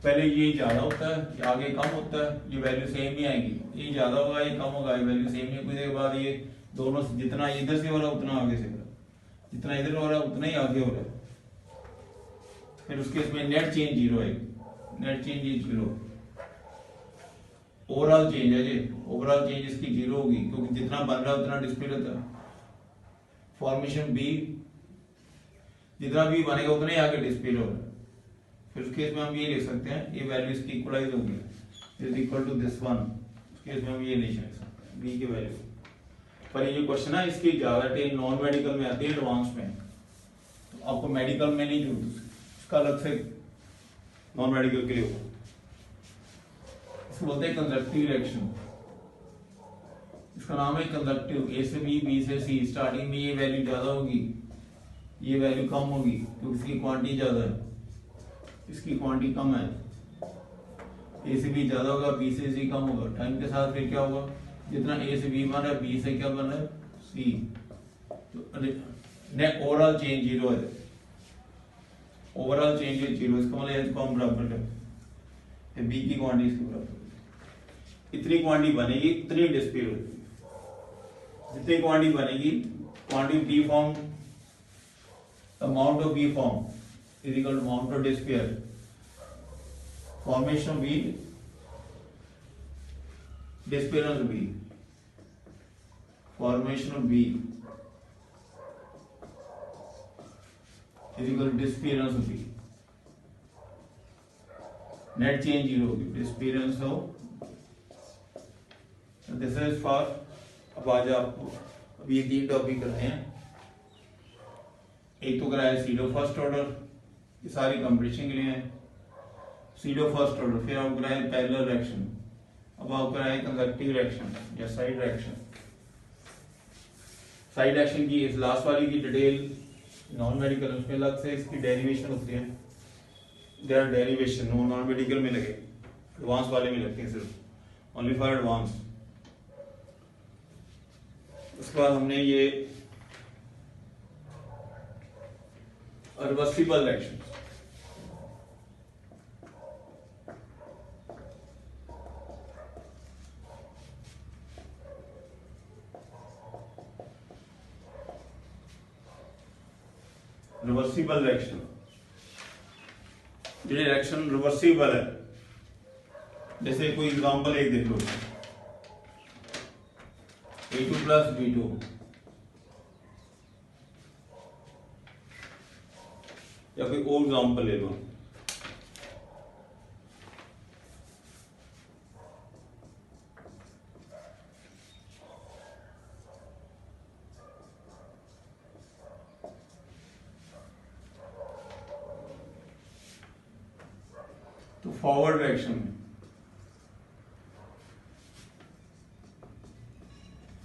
पहले ये ज्यादा होता है, ये आगे कम होता है, ये वैल्यू सेम ही आएगी, ये ज्यादा होगा, ये कम होगा, ये वैल्यू सेम ही। कुछ देर बाद ये दोनों जितना इधर से हो रहा है उतना आगे से हो रहा है, जितना इधर हो रहा है उतना ही आगे हो रहा है। फिर उसके इसमें नेट चेंज जीरो है, net change is zero. Overall change है जी, ओवरऑल चेंज इसकी जीरो होगी, क्योंकि जितना बन रहा है उतना डिस्प्ले रहता है। फॉर्मेशन बी, जितना भी बनेगा उतना ही आगे डिस्प्ले हो रहा है। फिर उस केस में हम ये लिख सकते हैं, ये वैल्यू इसकी इक्वलाइज होगी, is equal to this one. उस केस में हम ये नहीं लिख सकते बी की वैल्यू। पर ये क्वेश्चन है इसकी ज्यादा टेन नॉन मेडिकल में आती है, एडवांस में, तो आपको मेडिकल में नहीं जरूरत, उसका अलग से नॉन मेडिकल के लिए होगा। इसको बोलते हैं कंजक्टिव रिएक्शन, इसका नाम है कंजक्टिव। ए से बी, बी से सी, स्टार्टिंग में ये वैल्यू ज्यादा होगी, ये वैल्यू कम होगी, क्योंकि इसकी क्वांटिटी ज्यादा है, इसकी क्वांटिटी कम है। ए से बी ज्यादा होगा, बी से सी कम होगा। टाइम के साथ फिर क्या होगा, जितना ए से बी बन रहा है, बी से क्या बन रहा है, सी, तो नेट ओवरऑल चेंज जीरो है, ओवरऑल चेंज इज जीरो। इसका मतलब एच कॉम बराबर है बी की क्वांटिटी इसके बराबर। इतनी क्वांटिटी बनेगी, इतनी डिस्प्ले होगी, जितनी क्वांटिटी बनेगी, quantity B form, amount of B form is equal to amount of despair, formation of B, disappearance of B, formation of B is equal to disappearance of B, net change zero होगी, disappearance of, this is for, अब आज आपको अभी ये 3 topic कराए हैं। एक तो कराया सीडो फर्स्ट ऑर्डर, ये सारी कंपटीशन के लिए है, सीडो फर्स्ट ऑर्डर। फिर आप कराए पैरेलल रिएक्शन, अब आप कराए कंजक्टिव रिएक्शन या साइड रिएक्शन। साइड रिएक्शन की इस लास्ट वाली की डिटेल नॉन मेडिकल, उसमें अलग से इसकी डेरिवेशन होती है, there are derivation, non medical में लगे, एडवांस वाले में लगते हैं सिर्फ, ओनली फॉर एडवांस। उसके बाद हमने ये रिवर्सिबल रिएक्शन, रिवर्सिबल रिएक्शन, ये रिएक्शन रिवर्सिबल है। जैसे कोई एग्जांपल एक देख लो, A2 प्लस B2, या कोई और एग्जांपल ले लो, तो फॉरवर्ड रिएक्शन में,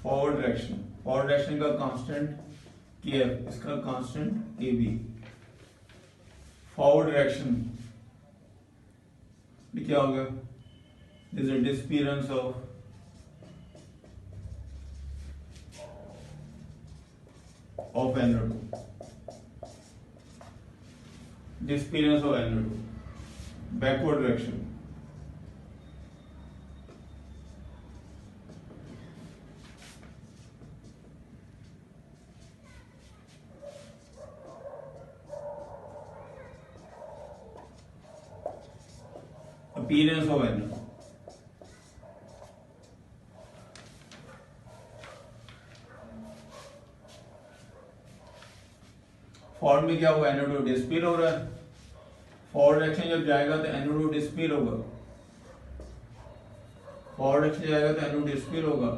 फॉरवर्ड रिएक्शन का कांस्टेंट Kf, इसका कांस्टेंट Kb। फॉरवर्ड रिएक्शन में क्या होगा, this is disappearance of NO2, disappearance of NO2। Backward direction, appearance of energy, forward में क्या होगा, NO2 डिस्पिल हो रहा है, फॉरवर्ड डायरेक्शन जब जाएगा तो NO2 डिस्पिल होगा, फॉरवर्ड डायरेक्शन जाएगा तो NO2 डिस्पिल होगा,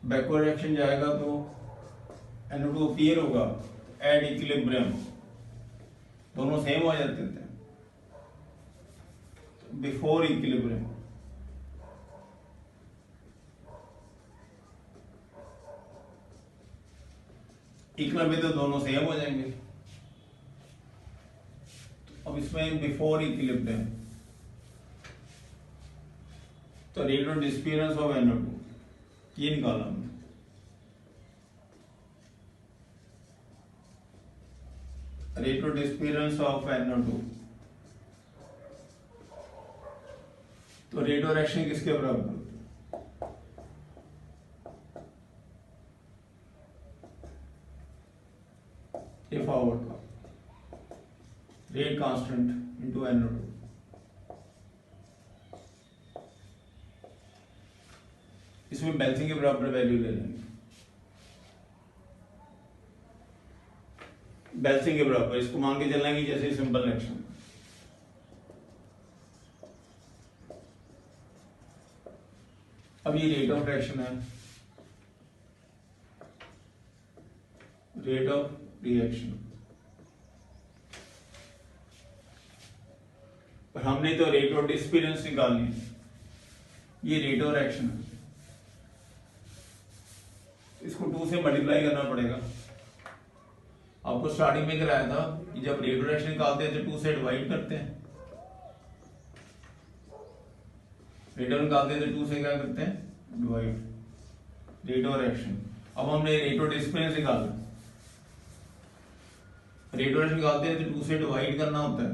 बैकवर्ड डायरेक्शन जाएगा तो NO2 अपीयर होगा, एट इक्विलिब्रियम दोनों सेम हो जाते थे, बिफोर इक्विलिब्रियम इक्विलिब्रियम में तो दोनों सेम हो जाएंगे। अब इसमें बिफोर इक्विलिब्रियम तो rate of disappearance of NO2 ये निकाला हमने, rate of disappearance of NO2 तो रेट ऑफ रिएक्शन किसके बराबर होता है, ये फॉरवर्ड का रेट कांस्टेंट इनटू NO2, इसमें बैलेंसिंग के बराबर वैल्यू ले लेंगे, बैलेंसिंग के बराबर इसको मान के चलना कि जैसे सिंपल रिएक्शन, अब ये रेट ऑफ रिएक्शन है, रेट ऑफ रिएक्शन, पर हमने तो रेट ऑफ डिस्पियरेंस निकालनी है, ये रेट ऑफ रिएक्शन है, इसको 2 से मल्टीप्लाई करना पड़ेगा। आपको स्टार्टिंग में कराया था कि जब रेट ऑफ रिएक्शन निकालते हैं तो 2 से डिवाइड करते हैं, रेट ऑफ निकालते हैं तो 2 से क्या करते हैं, डिवाइड, रेट ऑफ रिएक्शन। अब हमने रेट ऑफ डिस्पियरेंस निकालना, रेट ऑफ रिएक्शन निकालते हैं तो 2 से डिवाइड करना होता है,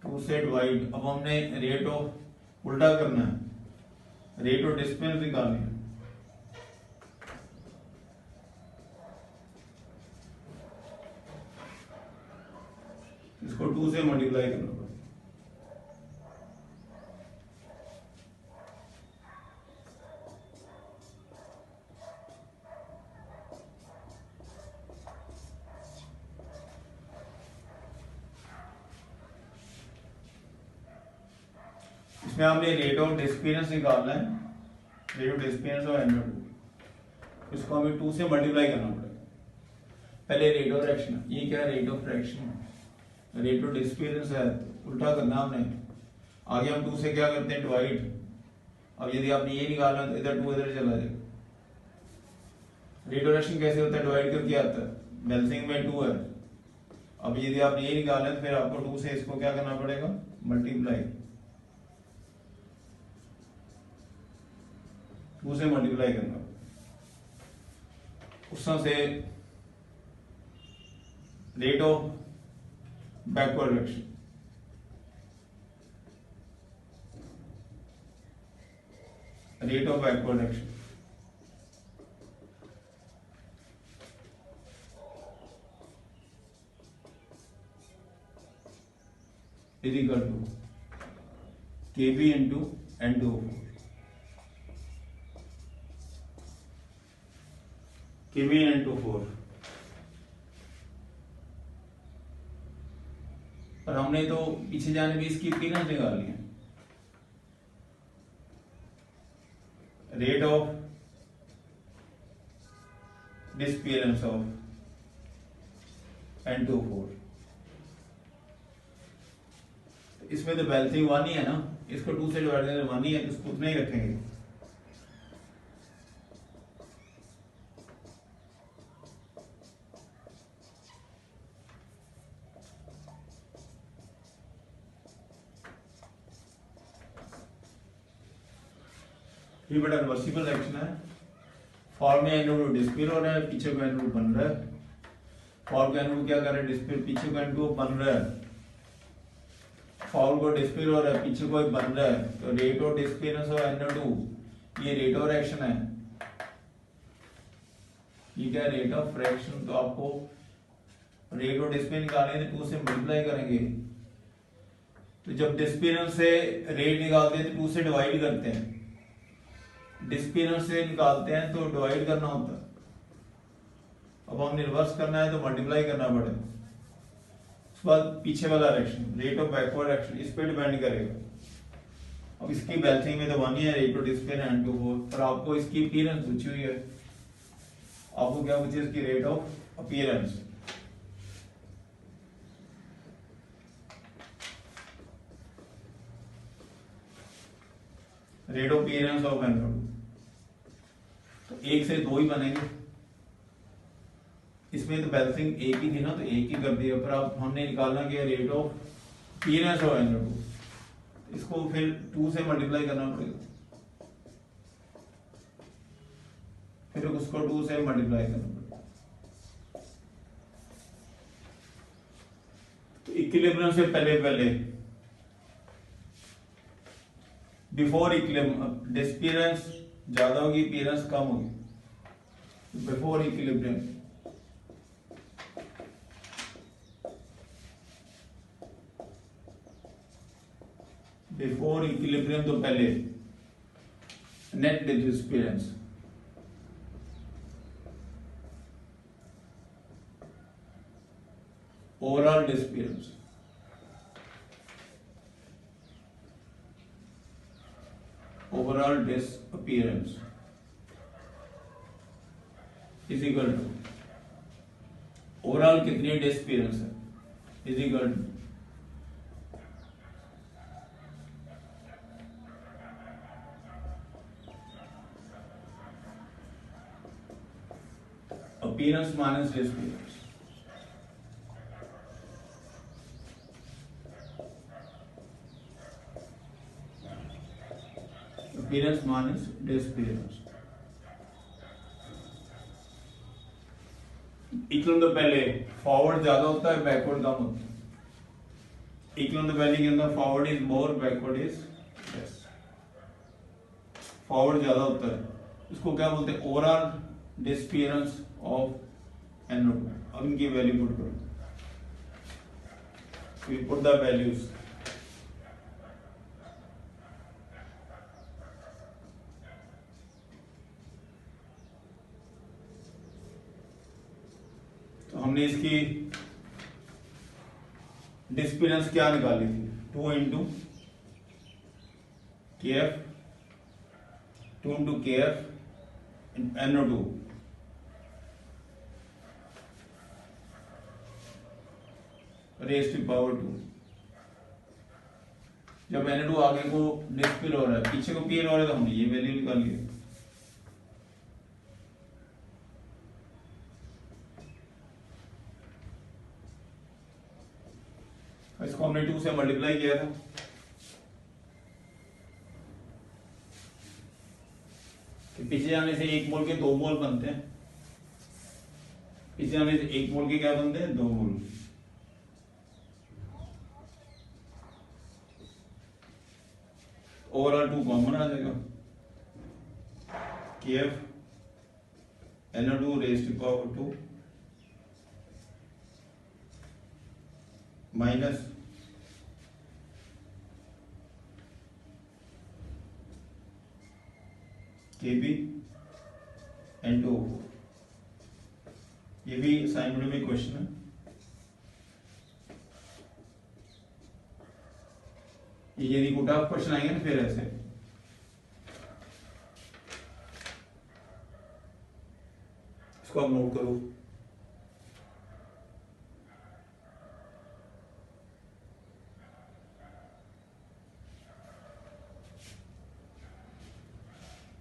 2 से डिवाइड, अब हमने रेट ऑफ उल्टा करना है, रेट ऑफ डिस्पियरेंस निकालनी है, इसको 2 से मल्टीप्लाई करना पड़ेगा। इसमें हमने रेट ऑफ डिस्पियरेंस निकालना है, rate of disappearance of NO2, इसको हमें 2 से मल्टीप्लाई करना पड़ेगा। पहले रेट ऑफ रिएक्शन, ये क्या rate of reaction, rate of disappearance है, उल्टा करना हमने, आगे हम 2 से क्या करते हैं, डिवाइड। अब यदि आपने ये निकालना तो इधर 2 इधर चला जाएगा। रेट ऑफ रिएक्शन कैसे होता है, डिवाइड करके आता है, बैलेंसिंग में 2 है, अब यदि आपने ये निकालना है तो फिर आपको 2 से इसको क्या करना पड़ेगा, मल्टीप्लाई, 2 से मल्टीप्लाई करना, उस से rate of backward reaction, rate of backward reaction is equal to Kb into N2O4, Kb N2O4, और हमने तो पीछे जाने भी इसकी अपीयरेंस निकालनी है, rate of disappearance of N2O4, इसमें तो बैलेंसिंग 1 ही है ना, इसको 2 से डिवाइड करने 1 ही है, तो इसको उतना ही रखेंगे। ये बड़ा रिवर्सिबल रिएक्शन है, फॉर्म में NO2 डिस्पियर हो रहा है, पीछे को NO2 बन रहा है, फॉर्म का NO2 क्या कर रहा है, डिस्पियर, पीछे को N2O बन रहा है, फाउल को डिस्पेयर हो रहा है, पीछे कोई बन रहा है, तो रेट ऑफ डिस्पेयरेंस ऑफ NO2 ये रेट ऑफ रिएक्शन है, ठीक है, रेट ऑफ रिएक्शन। तो आपको रेट ऑफ डिस्पेयर निकालने हैं तो 2 से मल्टीप्लाई करेंगे। तो जब डिस्पेयरेंस से रेट निकालते हैं तो 2 से डिवाइड करते हैं, डिस्पेयरेंस से निकालते हैं तो डिवाइड करना होता है। अब हमने रिवर्स करना है तो मल्टीप्लाई करना पड़ेगा। उसके बाद पीछे वाला reaction, rate of backward reaction, इस पे डिपेंड करेगा। अब इसकी बैलेंसिंग में दबानी है रेट ऑफ डिस्पेयर N24, पर आपको इसकी अपीयरेंस पूछी हुई है। आपको क्या पूछी है? इसकी rate of appearance. Rate of appearance of NO2, तो 1 से 2 ही बनेंगे। इसमें तो बैलेंसिंग एक ही थी ना, तो एक ही कर दिया, पर अब हमने निकालना क्या? Rate of appearance of NO2। इसको फिर 2 से मल्टीप्लाई करना पड़ेगा, फिर उसको 2 से मल्टीप्लाई करना पड़ेगा। तो इक्विलिब्रियम से पहले बिफोर इक्विलिब्रियम डिस्पेयरेंस ज्यादा होगी, अपीयरेंस कम होगी। बिफोर इक्विलिब्रियम, बिफोर इक्विलिब्रियम तो पहले net disappearance, overall disappearance, overall disappearance is equal to overall कितनी डिसअपीयरेंस है is equal to appearance minus disappearance. Appearance minus disappearance. Equilibrium तो पहले फॉरवर्ड ज्यादा होता है, बैकवर्ड कम होता है। इक्विलिब्रियम तो पहले के अंदर forward is more, backward is less. Forward ज्यादा होता है, इसको क्या बोलते हैं? Overall disappearance of NO2। अब इनकी वैल्यू पुट करो, we put the values। तो हमने इसकी डिसअपीयरेंस क्या निकाली थी? 2 into KF, 2 into KF NO2 raise to power 2। जब NO2 आगे को डिस्पेयर हो रहा है, पीछे को पीयर हो रहा है, तो हमने ये वैल्यू निकाल ली। इसको हमने 2 से मल्टीप्लाई किया था, कि पीछे जाने से 1 मोल के 2 मोल बनते हैं, पीछे जाने से 1 मोल के क्या बनते हैं? 2 मोल। ओवरऑल 2 कॉमन आ जाएगा, KF NO2 raise to power 2 minus KB N2O4। ये भी असाइनमेंट में क्वेश्चन है। ये यदि कोई टफ क्वेश्चन आएंगे ना फिर ऐसे, इसको आप नोट करो।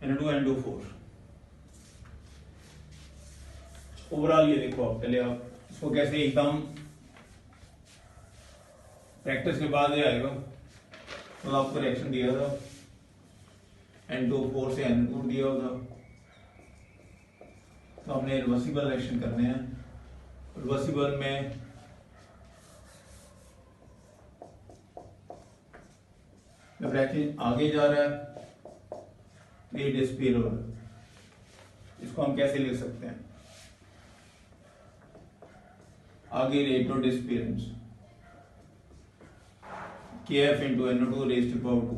N2 ओवरऑल ये देखो, आप पहले आप इसको कैसे एकदम प्रैक्टिस के बाद ये आएगा। तो आपको रिएक्शन दिया था, N2O4 से N2 दिया होगा, तो हमने रिवर्सिबल रिएक्शन करने हैं। रिवर्सिबल में जब रिएक्शन आगे जा रहा है तो ये डिस्पेयर हो रहा है। इसको हम कैसे लिख सकते हैं? आगे rate of disappearance KF into NO2 raise to power 2,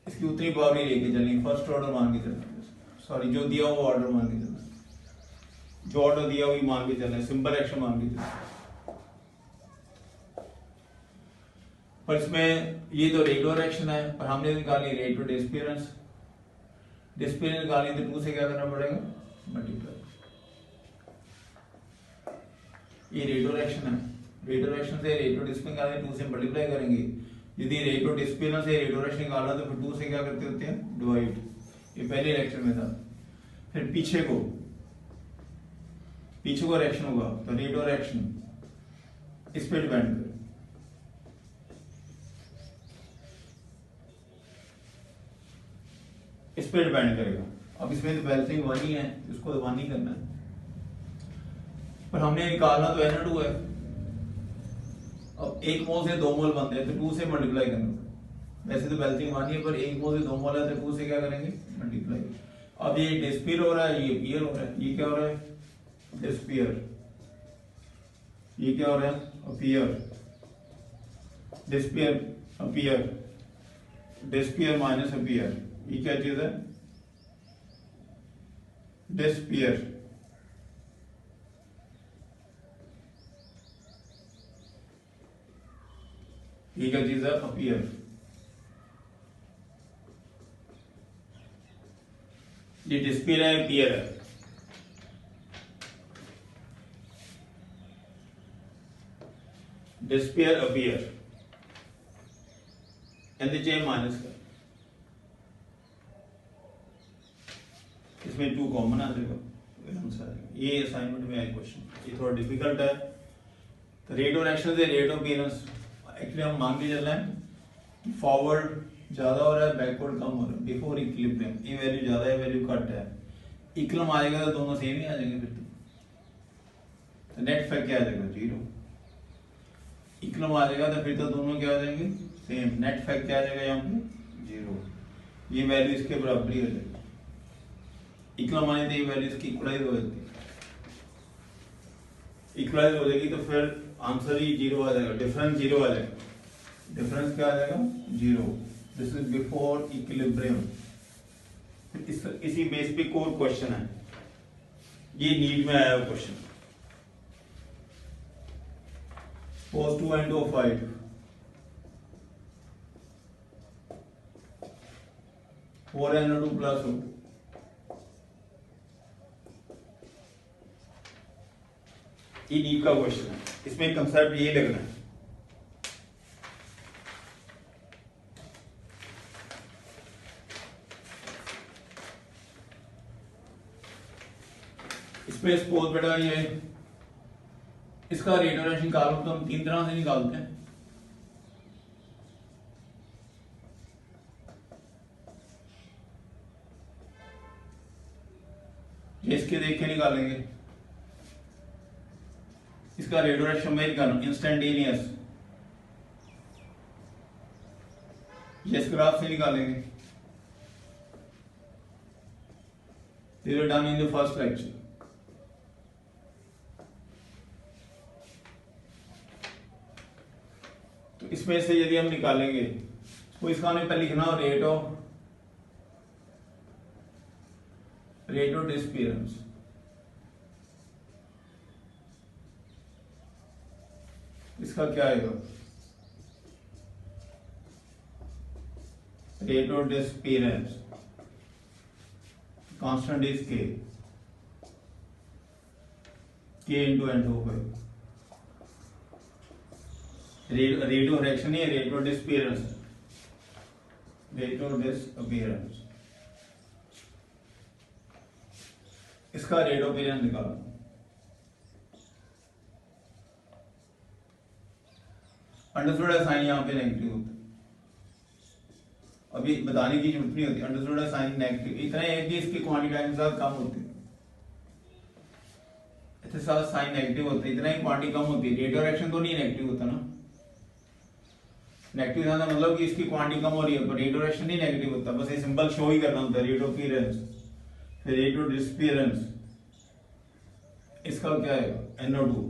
इसकी उतनी पावर ही लेके चलेंगे, फर्स्ट ऑर्डर मान के चलना, सॉरी जो दिया हुआ ऑर्डर मान के चलना, जो ऑर्डर दिया हुआ मान के चलना, सिंपल एक्शन मान के चलना। पर इसमें ये तो रेट ऑफ एक्शन है, पर हमने निकाली रेट ऑफ डिस्पेरेंस। डिस्पेरेंस निकाली तो 2 से क्या करना पड़ेगा? मल्टीप्लाई। ये रेट ऑफ एक्शन है, रेट ऑफ एक्शन से रेट ऑफ डिस्पेरेंस निकालेंगे 2 से मल्टीप्लाई करेंगे। यदि रेट ऑफ डिस्पेरेंस से रेट ऑफ एक्शन निकालना तो फिर 2 से क्या करते होते हैं? डिवाइड। ये पहले रिएक्शन में था। फिर पीछे को रिएक्शन होगा तो रेट ऑफ एक्शन इस पे डिपेंड करे, इस पे डिपेंड करेगा। अब इसमें तो बैलेंसिंग 1 ही है, इसको तो 1 ही करना है, पर हमने निकालना तो NO2 है। अब 1 मोल से 2 मोल बनते हैं तो 2 से मल्टीप्लाई करना। वैसे तो बैलेंसिंग 1 ही है, पर 1 मोल से 2 मोल है तो 2 से क्या करेंगे? मल्टीप्लाई। अब ये डिस्पेयर हो रहा है, ये अपीयर हो रहा है। ये क्या हो रहा है? डिस्पेयर। ये क्या हो रहा है? Appear. Despair appear, despair minus appear, ये क्या चीज है? डिस्पेयर। ये क्या चीज है? अपीयर। ये डिस्पेयर है, अपीयर है। Despair appear and the chain minus का, इसमें 2 कॉमन आ जाएगा। ये असाइनमेंट में आया क्वेश्चन, ये थोड़ा डिफिकल्ट है। तो रेट ऑफ एक्शन से रेट ऑफ अपीयरेंस एक्चुअली हम मान के चल रहे हैं कि फॉरवर्ड ज्यादा हो रहा है, बैकवर्ड कम हो रहा है। बिफोर इक्विलिब्रियम ये वैल्यू ज्यादा है, वैल्यू कट है। इक्विलिब्रियम आएगा तो दोनों सेम ही आ जाएंगे। फिर तो नेट इफेक्ट क्या आ जाएगा? 0। इक्विलिब्रियम आ जाएगा तो फिर तो दोनों क्या आ जाएंगे? सेम। नेट इफेक्ट क्या आ जाएगा यहाँ पे? 0। ये वैल्यू इसके बराबर ही हो जाएगी। इक्विलिब्रियम आने तो ये वैल्यू इसकी इक्वलाइज हो जाती है। इक्वलाइज हो जाएगी तो फिर आंसर ही 0 आ जाएगा, डिफरेंस 0 आ जाएगा। डिफरेंस क्या आ जाएगा? 0। This is before equilibrium. इसी बेस पे कोर क्वेश्चन है, ये नीट में आया question. Post 2 and 5 4NO2 plus हो, ये नीट का क्वेश्चन है। इसमें कंसेप्ट ये लगना है, इसमें सपोज बेटा ये इसका रेट ऑफ एक्शन निकालो तो हम 3 तरह से निकालते हैं। ये इसके देख के निकालेंगे। इसका रेट ऑफ एक्शन में निकालना इंस्टेंटेनियस, ये इस ग्राफ से निकालेंगे। These were done in the first lecture. तो इसमें से यदि हम निकालेंगे तो इसका हमें पहले लिखना हो रेट ऑफ डिस्पेरेंस। इसका क्या आएगा? Rate of disappearance constant is K into NO5। Rate of reaction है, rate of disappearance, rate of disappearance. इसका रेट ऑफ अपीयरेंस निकालो। अंडरस्टूड साइन यहाँ पे नेगेटिव होता है, अभी बताने की जरूरत नहीं होती। अंडरस्टूड साइन नेगेटिव इतना है कि इसकी क्वांटिटी टाइम साथ कम होती है, इसके साथ साइन नेगेटिव होता है, इतना ही क्वांटिटी कम होती है। रेट ऑफ एक्शन तो नहीं नेगेटिव होता ना, नेगेटिव था मतलब कि इसकी क्वांटिटी कम हो रही है, पर रेट ऑफ रिएक्शन नहीं नेगेटिव होता, बस ये सिंबल शो ही करना होता है, रेट ऑफ अपीयरेंस। फिर रेट ऑफ डिसअपीयरेंस, इसका क्या है NO2।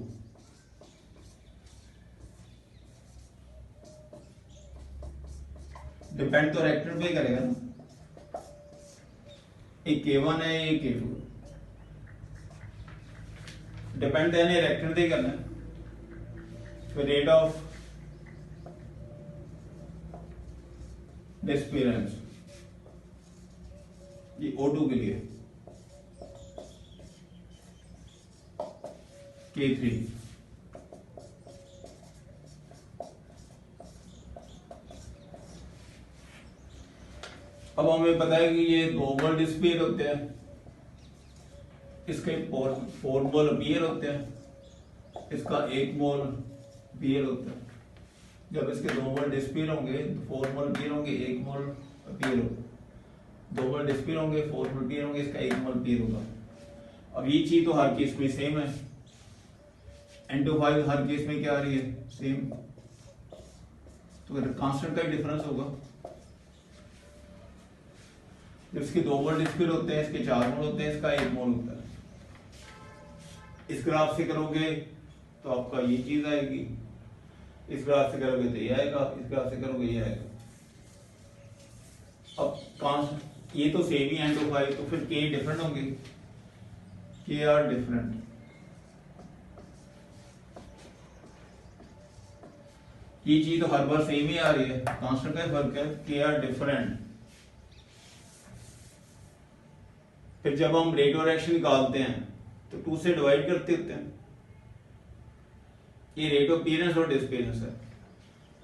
डिपेंड तो रिएक्टेंट पे ही करेगा ना, एक K1 है एक K2, डिपेंड है नहीं रिएक्टेंट पे ही करना है। फिर रेट ऑफ डिसअपीयरेंस ये O2 के लिए K3। अब हमें पता है कि ये 2 मोल डिसअपीयर होते हैं, इसके 4 मोल अपीयर होते हैं, इसका 1 मोल अपीयर होता है। जब इसके 2 मोल डिसअपीयर होंगे तो 4 मोल अपीयर होंगे, 1 मोल अपीयर होगा। 2 मोल डिसअपीयर होंगे, 4 मोल अपीयर होंगे, इसका 1 मोल अपीयर होगा। अब ये चीज तो हर केस में सेम है, N2 हर केस में क्या आ रही है सेम, तो कांस्टेंट का ही डिफरेंस होगा। जब इसके 2 मोल डिसअपीयर होते हैं, इसके 4 मोल होते हैं, इसका 1 मोल होता है। इस ग्राफ से करोगे तो आपका ये चीज आएगी, इस ग्राफ से करोगे तो ये आएगा, इस ग्राफ से करोगे ये आएगा। अब ये तो सेम ही N2, तो फिर K डिफरेंट होंगे, K आर डिफरेंट। ये चीज तो हर बार सेम ही आ रही है, कांस्टेंट का फर्क है, K आर डिफरेंट। फिर जब हम रेट ऑफ रिएक्शन निकालते हैं तो 2 से डिवाइड करते होते हैं, ये रेट ऑफ अपीयरेंस और डिसअपीयरेंस है।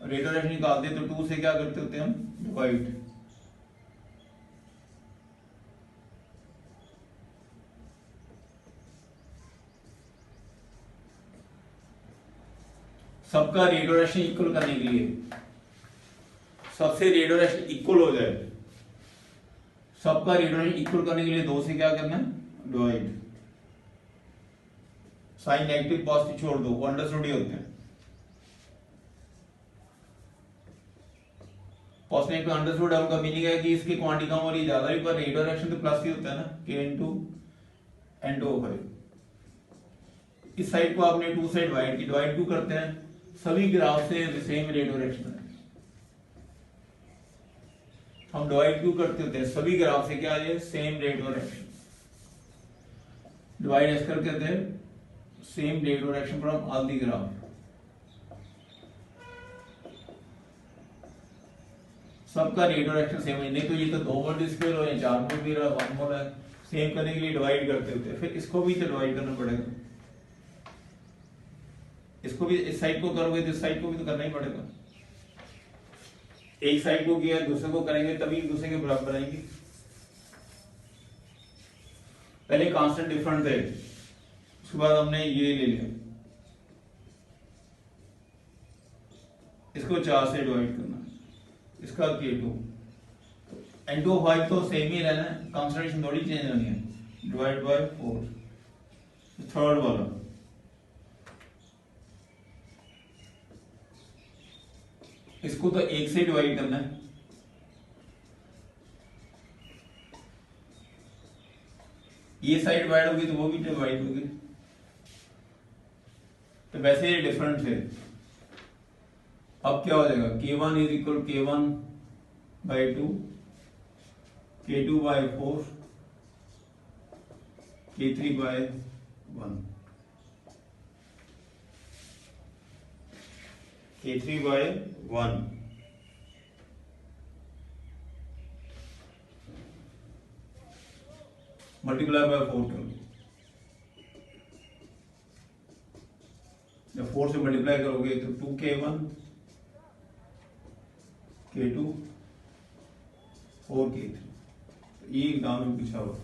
रेट ऑफ रिएक्शन निकालते हैं तो 2 से क्या करते होते हैं हम डिवाइड। सबका रेट ऑफ रिएक्शन इक्वल करने के लिए, सबसे रेट ऑफ रिएक्शन इक्वल हो जाए, सबका रेट ऑफ रिएक्शन इक्वल करने के लिए 2 से क्या करना है डिवाइड। साइन नेगेटिव पॉजिटिव छोड़ दो, वो अंडरस्टूड ही होते हैं। पॉजिटिव अंडरस्टूड उनका मीनिंग है कि इसकी क्वांटिटी कम हो रही है ज्यादा ही, पर रेट ऑफ रिएक्शन तो प्लस ही होता है ना, K इनटू N2। इस साइड को आपने 2 से डिवाइड की, डिवाइड क्यों करते हैं, सभी ग्राफ से सेम रेट ऑफ रिएक्शन है। हम डिवाइड क्यों करते होते हैं, सभी ग्राफ से क्या है same rate of reaction. Divide ऐसे करके होते हैं same rate of reaction from all the graph. सबका रेट ऑफ रिएक्शन सेम है, नहीं तो ये तो 2 मोल डिसअपीयर हो या 4 मोल भी रहा, 1 मोल है, सेम करने के लिए डिवाइड करते होते हैं। फिर इसको भी तो डिवाइड करना पड़ेगा, इसको भी इस साइड को करोगे तो इस साइड को भी तो करना ही पड़ेगा। एक साइड को किया दूसरे को करेंगे तभी दूसरे के बराबर आएंगे। पहले कांस्टेंट डिफरेंट थे, उसके बाद हमने ये ले लिया, इसको 4 से डिवाइड करना, इसका K2, N2 तो सेम ही रहना है, कंसंट्रेशन थोड़ी चेंज होनी है, डिवाइड बाय 4। थर्ड वाला इसको तो 1 से डिवाइड करना है, ये साइड डिवाइड होगी तो वो भी डिवाइड होगी, तो वैसे ये डिफरेंट थे। अब क्या हो जाएगा, K1 is equal K1 by 2, K2 by 4, K3 by 1, K3 by 1। Multiply by 4 करो, जब 4 से मल्टीप्लाई करोगे तो 2K1 K2 4K3। ये एग्जाम में पूछा हुआ,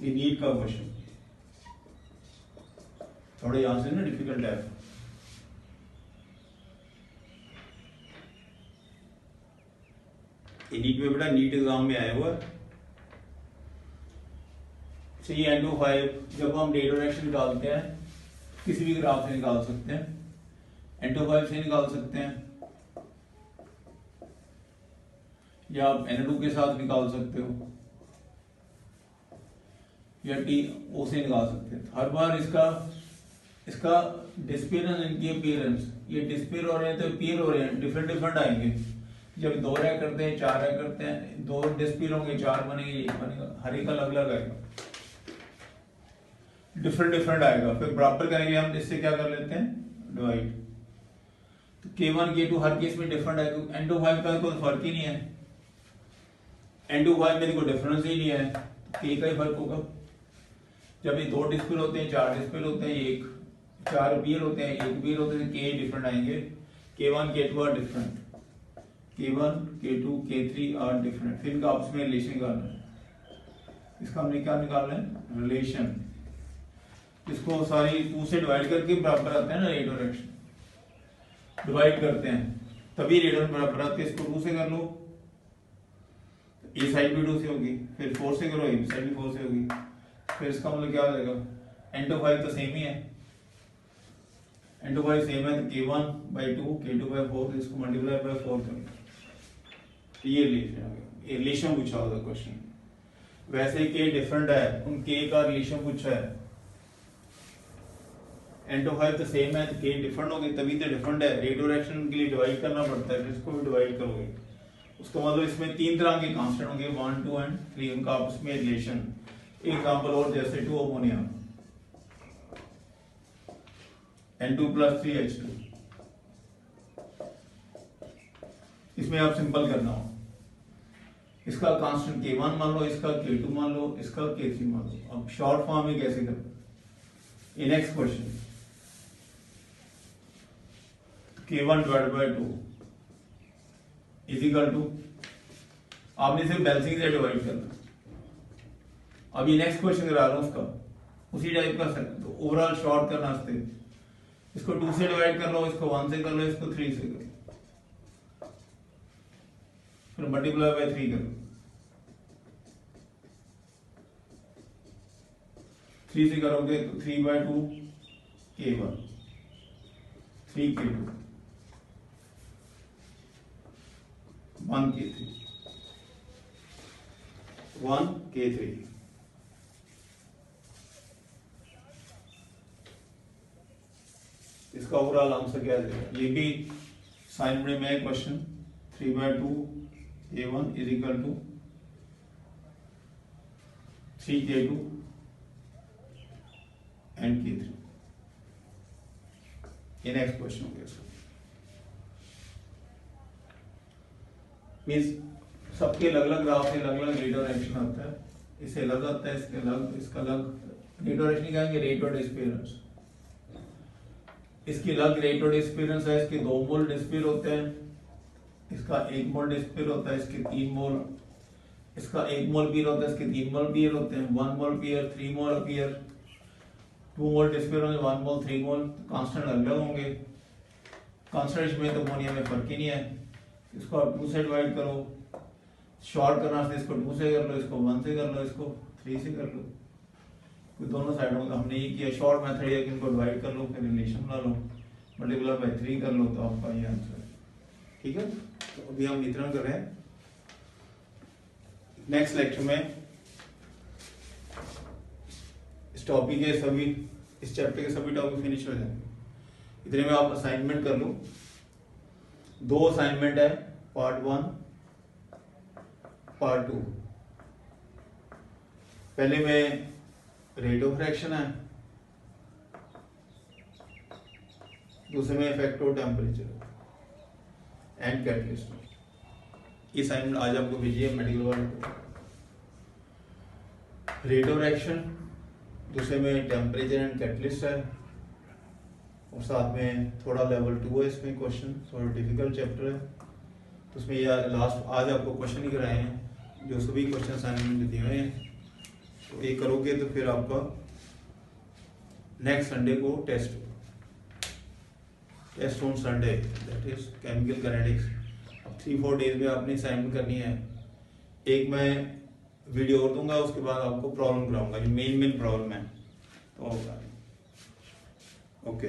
ये नीट का क्वेश्चन, थोड़े आंसर ना डिफिकल्ट है। ये नीट में बेटा नीट एग्जाम में आया हुआ है। ये N2 जब हम रेट ऑफ रिएक्शन निकालते हैं किसी भी ग्राफ से निकाल सकते हैं, N2 से निकाल सकते हैं, या आप Na2 के साथ निकाल सकते हो या TO से निकाल सकते हैं। हर बार इसका डिस्पेयरेंस, इनकी अपीयरेंस, ये डिस्पेयर हो रहे हैं तो अपीयर हो रहे हैं, डिफरेंट डिफरेंट आएंगे। जब 2 रह करते हैं, 4 रह करते हैं, 2 डिस्पेयर होंगे, 4 बनेंगे, 1 बनेगा, हर एक अलग अलग आएगा, डिफरेंट डिफरेंट आएगा। फिर बराबर करेंगे हम, इससे क्या कर लेते हैं, डिवाइड। तो K1 K2 हर केस में डिफरेंट है, क्योंकि N2 का कोई फर्क ही नहीं है, N2 में कोई डिफरेंस ही नहीं है, तो K का ही फर्क होगा। जब ये 2 डिस्पेयर होते हैं, 4 डिस्पेयर होते हैं, 4 अपीयर होते हैं, 1 अपीयर होते हैं, तो K डिफरेंट आएंगे। K1 K2 are different, K1 K2 K3 are different. फिर इनका आपस में रिलेशन निकालना है। इसका हमने क्या निकालना है, रिलेशन। इसको सारी 2 से डिवाइड करके बराबर आता है ना, रेट और एक्शन डिवाइड करते हैं तभी रेट और बराबर आते हैं। इसको 2 से कर लो, ए साइड भी 2 से होगी, फिर 4 से करो, ए साइड भी 4 से होगी। फिर इसका मतलब क्या हो जाएगा, N2 तो सेम ही है, N2 सेम है, तो K1/2 K2/4, इसको मल्टीप्लाई बाय 4 करो। ये रिलेशन पूछा होगा क्वेश्चन। वैसे K डिफरेंट है, उन K का रिलेशन पूछा है। N2 तो सेम है, तो K डिफरेंट हो गई, तभी तो डिफरेंट है। रेट और एक्शन के लिए डिवाइड करना पड़ता है, इसको भी डिवाइड करोगे। उसका मतलब इसमें 3 तरह के कांस्टेंट होंगे, 1, 2 एंड 3, उनका आपस में रिलेशन। एग्जाम्पल और, जैसे 2 अमोनिया, N2 + 3H2, इसमें आप सिंपल करना हो, इसका कांस्टेंट K1 मान लो, इसका K2 मान लो, इसका K3 मान लो। अब शॉर्ट फॉर्म में कैसे करें, ये next question, K1/2 is equal to, आपने सिर्फ बैलेंसिंग से डिवाइड करना। अब ये नेक्स्ट क्वेश्चन करा रहा हूं, उसका उसी टाइप का सर, तो ओवरऑल शॉर्ट करना वास्ते इसको 2 से डिवाइड कर लो, इसको 1 से कर लो, इसको 3 से करो, फिर मल्टीप्लाई बाय 3 करो। 3 से करोगे तो 3/2 K1, 3 K2, 1 K3, 1 K3। इसका ओवरऑल आंसर क्या देगा, ये भी असाइनमेंट में है question. 3/2 K1 = 3 K2 and K3। ये नेक्स्ट क्वेश्चन हो गया। मीन्स सबके अलग अलग ग्राफ से अलग अलग रेट और एक्शन आता है, इससे अलग आता है, इसके अलग, इसका अलग। रेट और एक्शन कहेंगे, रेट और डिस्पेयरेंस, इसकी अलग रेट और डिस्पेयरेंस है। इसके 2 मोल डिस्पेयर होते हैं, इसका 1 मोल डिस्पेयर होता है, इसके 3 मोल, इसका 1 मोल पीयर होता है, इसके 3 मोल पीयर होते हैं, 1 मोल पीयर, 3 मोल पीयर, 2 मोल डिस्पेयर होंगे, 1 मोल, 3 मोल, कांस्टेंट अलग होंगे। कांस्टेंट में तो अमोनिया में फर्क ही नहीं है। इसको आप 2 से डिवाइड करो, शॉर्ट करना है, इसको 2 से कर लो, इसको 1 से कर लो, इसको 3 से कर लो, दोनों साइडों का हमने ये किया। शॉर्ट मेथड है कि इनको डिवाइड कर लो, फिर रिलेशन बना लो, मल्टीप्लाई बाय 3 कर लो, तो आपका ये आंसर है। ठीक है, तो अभी हम इतना कर रहे हैं। नेक्स्ट लेक्चर में इस टॉपिक के सभी, इस चैप्टर के सभी टॉपिक फिनिश हो जाएंगे। इतने में आप असाइनमेंट कर लो। 2 असाइनमेंट है, पार्ट 1 पार्ट 2। पहले में रेट ऑफ रिएक्शन है, दूसरे में effect of temperature and catalyst. ये असाइनमेंट आज आपको भेजिए मेडिकल वाले को। रेट ऑफ रिएक्शन, दूसरे में टेम्परेचर एंड कैटलिस्ट है, और साथ में थोड़ा लेवल 2 है इसमें क्वेश्चन, थोड़ा डिफिकल्ट चैप्टर है। तो उसमें यह लास्ट आज आपको क्वेश्चन ही कराए हैं, जो सभी क्वेश्चन असाइनमेंट दिए हुए हैं। तो ये करोगे तो फिर आपका नेक्स्ट संडे को test on Sunday, that is chemical kinetics. अब 3-4 डेज में आपने असाइनमेंट करनी है। एक मैं वीडियो और दूंगा, उसके बाद आपको प्रॉब्लम कराऊंगा, जो मेन प्रॉब्लम है। तो ओके।